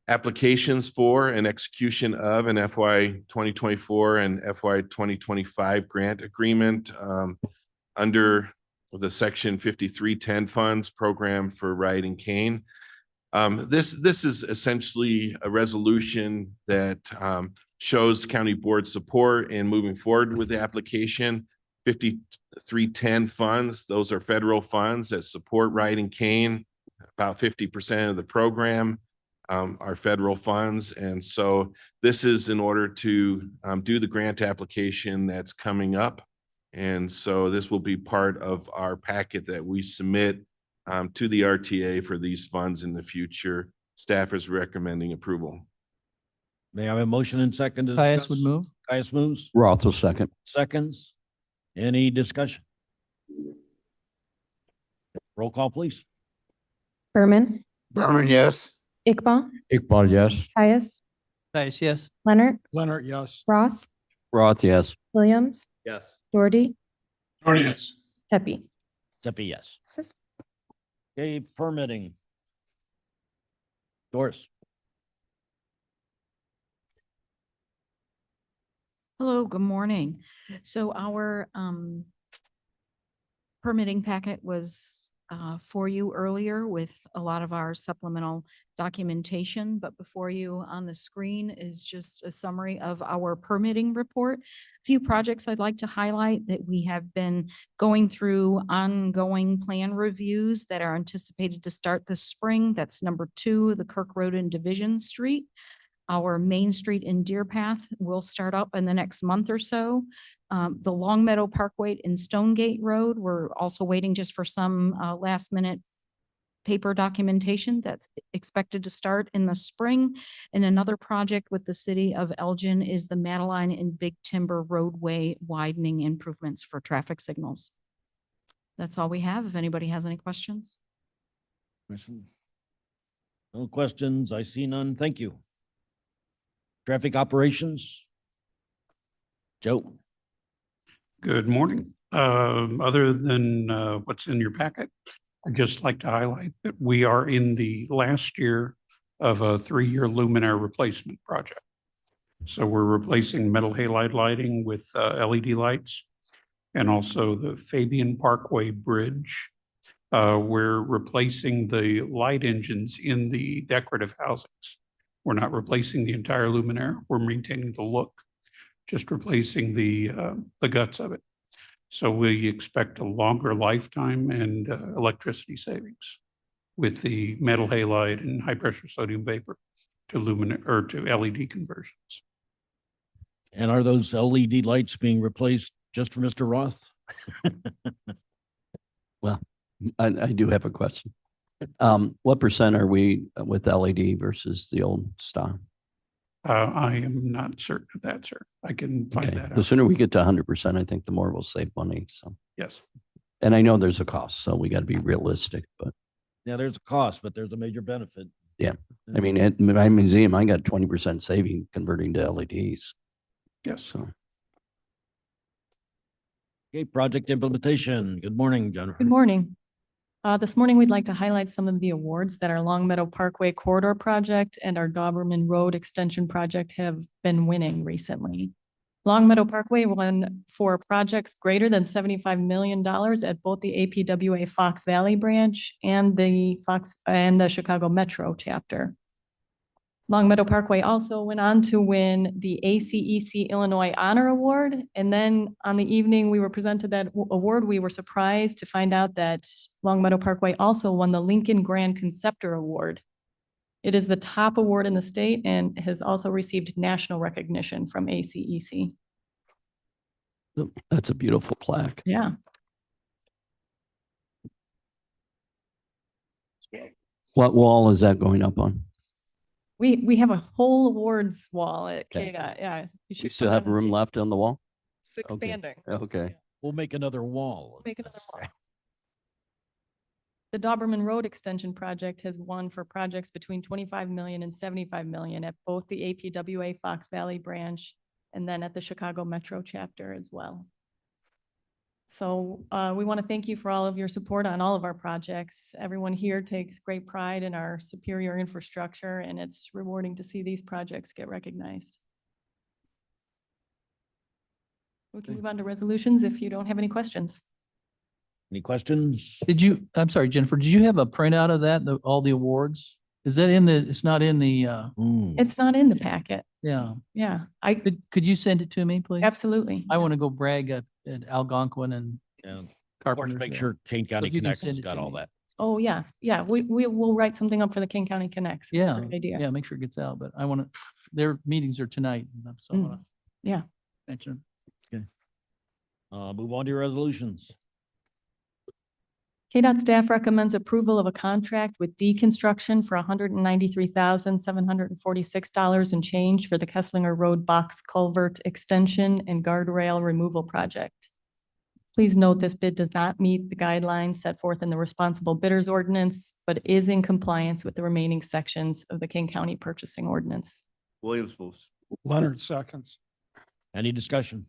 applications for and execution of an FY 2024 and FY 2025 grant agreement under the Section 5310 funds program for Ride and Kane. This is essentially a resolution that shows county board support in moving forward with the application. 5310 funds, those are federal funds that support Ride and Kane. About 50% of the program are federal funds. And so this is in order to do the grant application that's coming up. And so this will be part of our packet that we submit to the RTA for these funds in the future. Staff is recommending approval. May I have a motion and second to Tice discuss? would move. Caius moves. Roth will second. Seconds. Any discussion? Roll call, please. Berman, Berman, yes. Iqbal, Iqbal, yes. Tyus, Tice, yes. Leonard, Leonard, yes. Roth, Roth, yes. Williams, Yes. Doherty, Oh, yes. Pepe. Pepe, yes. Passes. Okay, permitting. Doris. Hello, good morning. So our permitting packet was for you earlier with a lot of our supplemental documentation, but before you on the screen is just a summary of our permitting report. A few projects I'd like to highlight that we have been going through ongoing plan reviews that are anticipated to start this spring. That's number 2, the Kirk Road and Division Street. Our Main Street and Deer Path will start up in the next month or so. The Long Meadow Parkway and Stonegate Road, we're also waiting just for some last minute paper documentation that's expected to start in the spring. And another project with the city of Elgin is the Madeline and Big Timber roadway widening improvements for traffic signals. That's all we have. If anybody has any questions. Question? No questions. I see none. Thank you. Traffic operations? Joe? Good morning. Other than what's in your packet, I'd just like to highlight that we are in the last year of a 3-year luminaire replacement project. So we're replacing metal halide lighting with LED lights, and also the Fabian Parkway Bridge. We're replacing the light engines in the decorative housings. We're not replacing the entire luminaire. We're maintaining the look, just replacing the guts of it. So we expect a longer lifetime and electricity savings with the metal halide and high pressure sodium vapor to LED conversions. And are those LED lights being replaced just for Mr. Roth? Well, I do have a question. What percent are we with LED versus the old style? I am not certain of that, sir. I can find Okay. that The out. sooner we get to 100%, I think the more we'll save money. So, Yes. and I know there's a cost, so we got to be realistic, but Yeah, there's a cost, but there's a major benefit. yeah, I mean, at my museum, I got 20% saving converting to LEDs. Yes. So, Okay, project implementation. Good morning, Jennifer. Good morning. This morning, we'd like to highlight some of the awards that our Long Meadow Parkway Corridor Project and our Doberman Road Extension Project have been winning recently. Long Meadow Parkway won for projects greater than $75 million at both the APWA Fox Valley branch and the Chicago Metro chapter. Long Meadow Parkway also went on to win the ACEC Illinois Honor Award. And then on the evening we were presented that award, we were surprised to find out that Long Meadow Parkway also won the Lincoln Grand Conceptor Award. It is the top award in the state and has also received national recognition from ACEC. that's a beautiful plaque. Yeah. What wall is that going up on? We have a whole awards wall at Okay. KDOT. Yeah. You should still come have down and room see. left on the wall? It's expanding. Okay. We'll make another wall. Make another wall. The Doberman Road Extension Project has won for projects between 25 million and 75 million at both the APWA Fox Valley branch and then at the Chicago Metro chapter as well. So we want to thank you for all of your support on all of our projects. Everyone here takes great pride in our superior infrastructure, and it's rewarding to see these projects get recognized. We can move on to resolutions if you don't have any questions. Any questions? I'm sorry, Jennifer, did you have a printout of that, all the awards? Is that it's not in the, It's not in the packet. yeah. Yeah, Could you send it to me, please? absolutely. I want to go brag at Algonquin and Yeah. Of course, Carpenter. make sure Kane County if you can Connects send has it got to all me. that. Oh, yeah, yeah, we will write something up for the King County Connects. It's a Yeah, great idea. yeah, make sure it gets out, but I want to, their meetings are tonight, so I want to Yeah. mention. Move on to your resolutions. KDOT staff recommends approval of a contract with D Construction for $193,746 and change for the Kesslinger Road Box Culvert Extension and Guardrail Removal Project. Please note this bid does not meet the guidelines set forth in the Responsible Bidders Ordinance, but is in compliance with the remaining sections of the King County Purchasing Ordinance. Williams moves. Leonard seconds. Any discussion?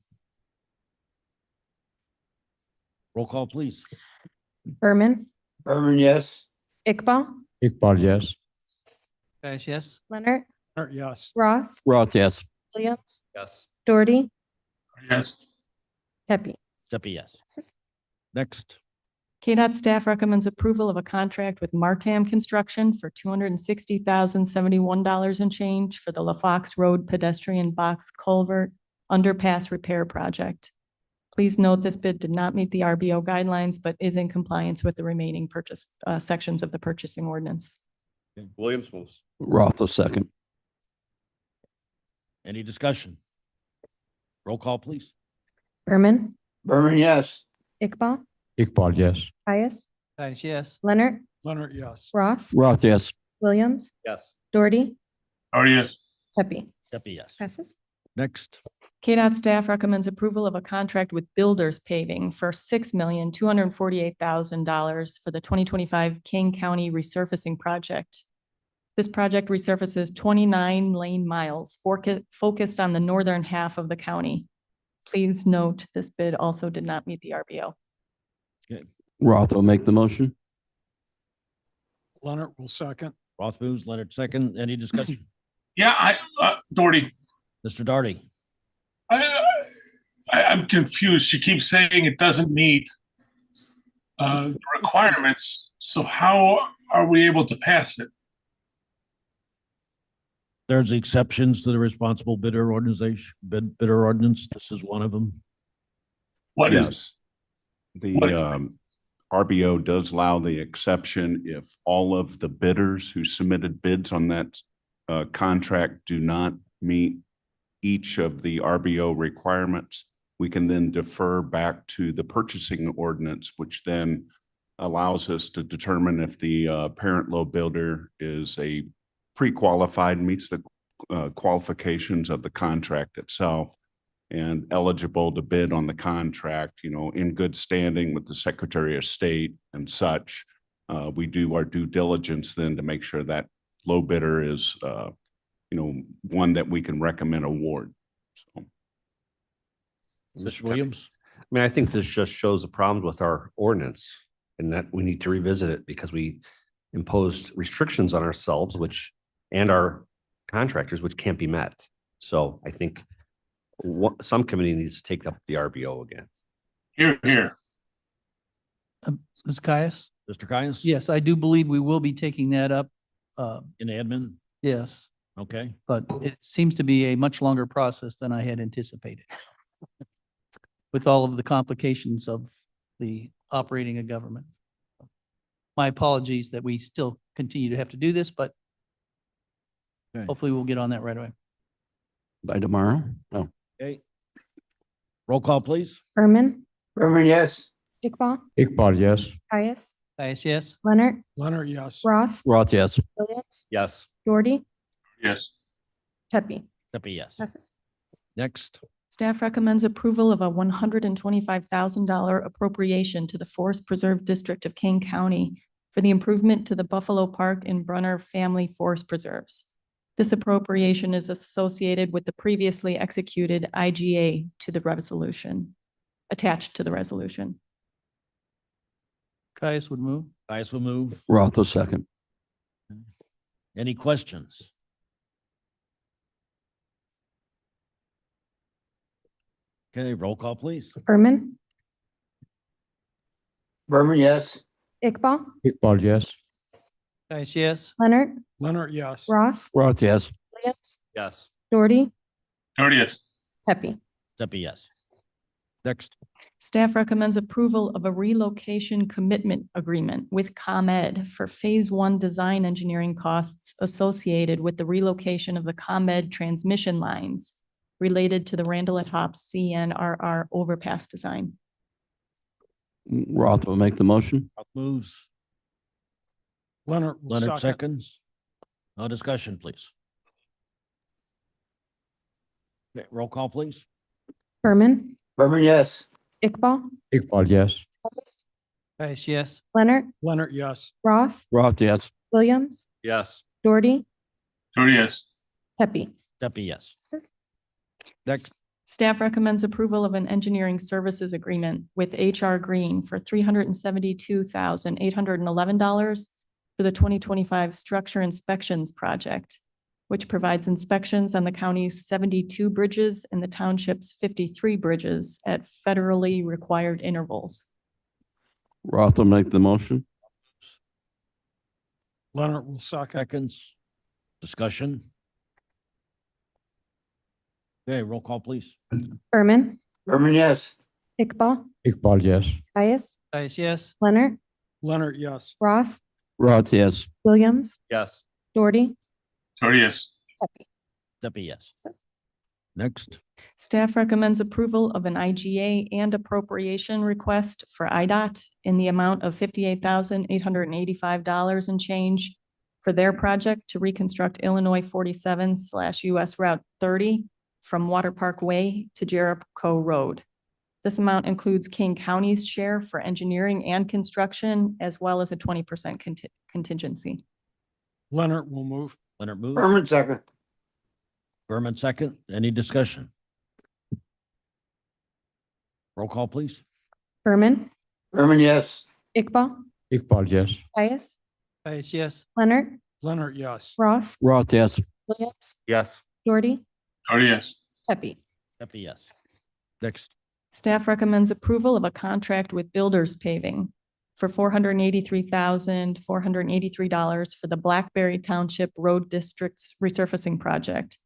Roll call, please. Berman, Berman, yes. Iqbal, Iqbal, yes. Guys, yes? Leonard, Yes. Roth, Roth, yes. Williams, Yes. Doherty, Yes. Pepe. Steffi, yes. Next. KDOT staff recommends approval of a contract with Martam Construction for $260,071 and change for the LaFox Road Pedestrian Box Culvert Underpass Repair Project. Please note this bid did not meet the RBO guidelines, but is in compliance with the remaining purchase sections of the purchasing ordinance. Williams moves. Roth, a second. Any discussion? Roll call, please. Berman, Berman, yes. Iqbal, Iqbal, yes. Pius, Guys, yes? Leonard, Leonard, yes. Roth, Roth, yes. Williams, Yes. Doherty, Oh, yes. Pepe. Pepe, yes. Passes. Next. KDOT staff recommends approval of a contract with Builders Paving for $6,248,000 for the 2025 King County resurfacing project. This project resurfaces 29 lane miles focused on the northern half of the county. Please note, this bid also did not meet the RBO. Roth will make the motion. Leonard will second. Roth moves, Leonard second. Any discussion? Yeah, Doherty, Mr. Darty? I'm confused. She keeps saying it doesn't meet the requirements. So how are we able to pass it? There's exceptions to the responsible bidder organization, bidder ordinance. This is one of them. What is? Yes. The What is that? RBO does allow the exception if all of the bidders who submitted bids on that contract do not meet each of the RBO requirements. We can then defer back to the purchasing ordinance, which then allows us to determine if the parent low builder is a pre-qualified, meets the qualifications of the contract itself, and eligible to bid on the contract, you know, in good standing with the Secretary of State and such. We do our due diligence then to make sure that low bidder is, you know, one that we can recommend award. So. Mr. Williams? I mean, I think this just shows the problem with our ordinance and that we need to revisit it because we imposed restrictions on ourselves, and our contractors, which can't be met. So I think some committee needs to take up the RBO again. Here. Ms. Caius? Mr. Caius? Yes, I do believe we will be taking that up. In admin? Yes, Okay. but it seems to be a much longer process than I had anticipated. With all of the complications of the operating a government. My apologies that we still continue to have to do this, but Okay. hopefully we'll get on that right away. By tomorrow? Oh, Okay. Roll call, please. Berman, Berman, yes. Iqbal, Iqbal, yes. Caius, Yes. Leonard, Leonard, yes. Roth, Roth, yes. Williams, Yes. Doherty, Yes. Pepe. Pepe, yes. Passes. Next. Staff recommends approval of a $125,000 appropriation to the Forest Preserve District of King County for the improvement to the Buffalo Park and Brunner Family Forest Preserves. This appropriation is associated with the previously executed IGA to the resolution, attached to the resolution. Caius would move. Caius will move. Roth will second. Any questions? Okay, roll call, please. Berman, Berman, yes. Iqbal, Iqbal, yes. Caius, yes. Leonard, Leonard, yes. Roth, Roth, yes. Williams, Yes. Doherty, Doherty, yes. Pepe. Pepe, yes. Next. Staff recommends approval of a relocation commitment agreement with ComEd for Phase 1 design engineering costs associated with the relocation of the ComEd transmission lines related to the Randall at Hops CNRR overpass design. Roth will make the motion. Roth moves. Leonard will Leonard second. seconds. No discussion, please. Okay, roll call, please. Berman, Berman, yes. Iqbal, Iqbal, yes. Caius, Caius, yes. Leonard, Leonard, yes. Roth, Roth, yes. Williams, Yes. Doherty, Doherty, yes. Pepe. Pepe, yes. Passes. Next. Staff recommends approval of an engineering services agreement with HR Green for $372,811 for the 2025 structure inspections project, which provides inspections on the county's 72 bridges and the township's 53 bridges at federally required intervals. Roth will make the motion. Leonard will second. Seconds. Discussion. Okay, roll call, please. Berman, Berman, yes. Iqbal, Iqbal, yes. Caius, Caius, yes. Leonard, Leonard, yes. Roth, Roth, yes. Williams, Yes. Doherty, Doherty, yes. Pepe. Pepe, yes. Passes. Next, Staff recommends approval of an IGA and appropriation request for IDOT in the amount of $58,885 and change for their project to reconstruct Illinois 47/US Route 30 from Water Park Way to Jericho Road. This amount includes King County's share for engineering and construction, as well as a 20% contingency. Leonard will move. Leonard moves. Berman second. Berman second. Any discussion? Roll call, please. Berman, Berman, yes. Iqbal, Iqbal, yes. Tyus, Tyus, yes. Leonard, Leonard, yes. Roth, Roth, yes. Williams, Yes. Doherty, Oh, yes. Pepe. Pepe, yes. Next, Staff recommends approval of a contract with Builders Paving for $483,483 for the Blackberry Township Road District's resurfacing project,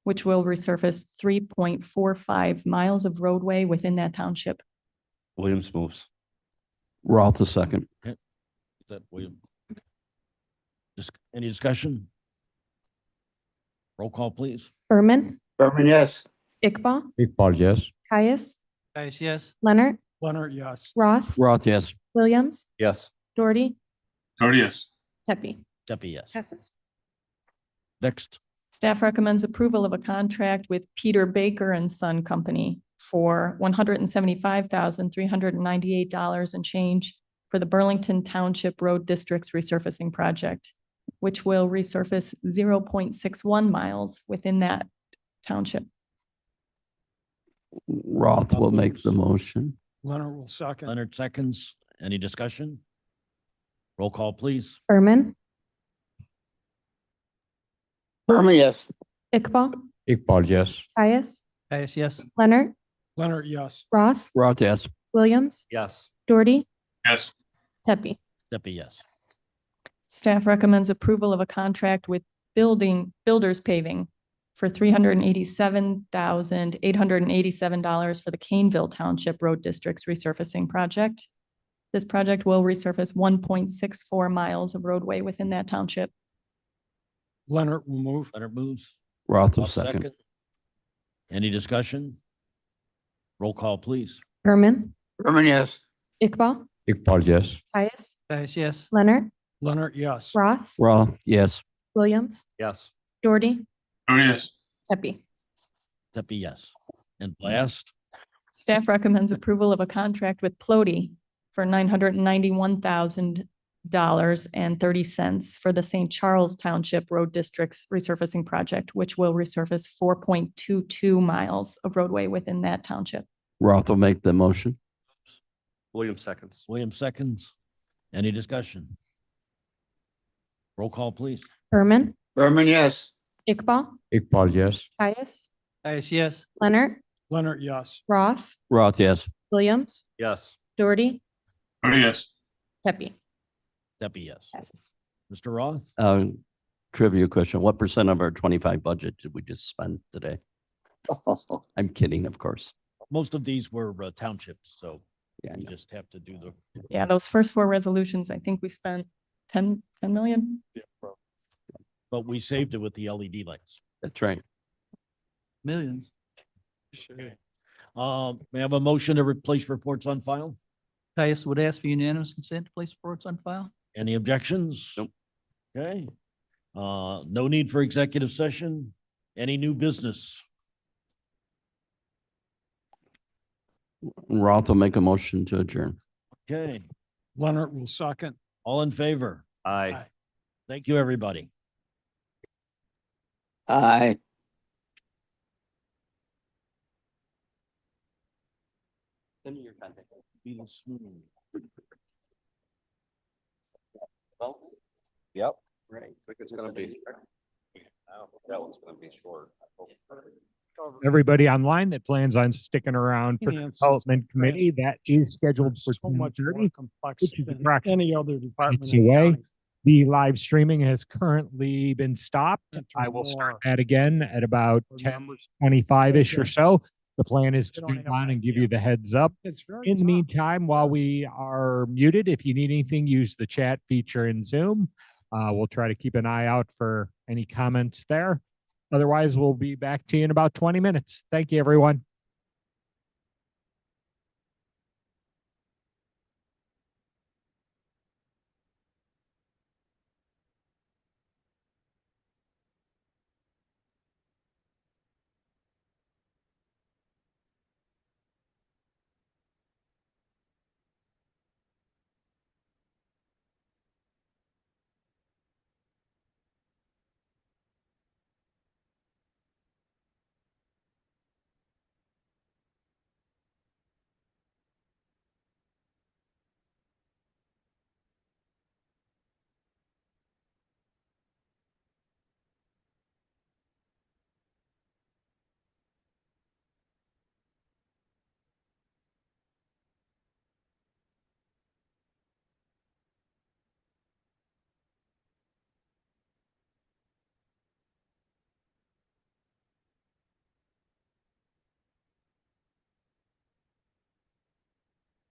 which will resurface 3.45 miles of roadway within that township. Williams moves. Roth, a second. that we just any discussion? Roll call, please. Berman, Berman, yes. Iqbal, Iqbal, yes. Tyus, Tyus, yes. Leonard, Leonard, yes. Roth, Roth, yes. Williams, Yes. Doherty, Oh, yes. Pepe. Pepe, yes. Passes. Next, Staff recommends approval of a contract with Peter Baker and Son Company for $175,398 and change for the Burlington Township Road District's resurfacing project, which will resurface 0.61 miles within that township. Roth will make the motion. Leonard will second. Leonard seconds. Any discussion? Roll call, please. Berman, Berman, yes. Iqbal, Iqbal, yes. Tyus, Tyus, yes. Leonard, Leonard, yes. Roth, Roth, yes. Williams, Yes. Doherty, Yes. Pepe. Pepe, yes. Staff recommends approval of a contract with Builders Paving for $387,887 for the Caneville Township Road District's resurfacing project. This project will resurface 1.64 miles of roadway within that township. Leonard will move. Leonard moves. Roth, a Roth second. Any discussion? Roll call, please. Berman, Berman, yes. Iqbal, Iqbal, yes. Tyus, Tyus, yes. Leonard, Leonard, yes. Roth, Roth, yes. Williams, Yes. Doherty, Oh, yes. Pepe. Pepe, yes. And last, Staff recommends approval of a contract with Plody for $991,000.30 for the St. Charles Township Road District's resurfacing project, which will resurface 4.22 miles of roadway within that township. Roth will make the motion. Williams seconds. William seconds. Any discussion? Roll call, please. Berman, Berman, yes. Iqbal, Iqbal, yes. Tyus, Tyus, yes. Leonard, Leonard, yes. Roth, Roth, yes. Williams, Yes. Doherty, Oh, yes. Pepe. Pepe, yes. Passes. Mr. Roth? Trivia question. What percent of our 25 budget did we just spend today? I'm kidding, of course. Most of these were townships, so Yeah, I you know. just have to do the. Yeah, those first four resolutions, I think we spent 10 million. But we saved it with the LED lights. That's right. Millions. May I have a motion to replace reports on file? Tyus would ask for unanimous consent to place reports on file. Any objections? Nope. Okay. No need for executive session. Any new business? Roth will make a motion to adjourn. Okay. Leonard will second. All in favor? Aye. Thank you, everybody. Aye. Send me your contact. Be smooth. Yep. Right. Think it's gonna be. That one's gonna be short. Everybody online that plans on sticking around for Finances, development committee, that is scheduled for So much more 10:30. complex which is than approximately any other department. minutes in the away. county. The live streaming has currently been stopped. Enter I will start more that again at about for 10:25-ish or Okay. so. The plan is to They don't jump have on an and give idea. you the heads up. It's very In the tough. meantime, while we are muted, if you need anything, use the chat feature in Zoom. We'll try to keep an eye out for any comments there. Otherwise, we'll be back to you in about 20 minutes. Thank you, everyone.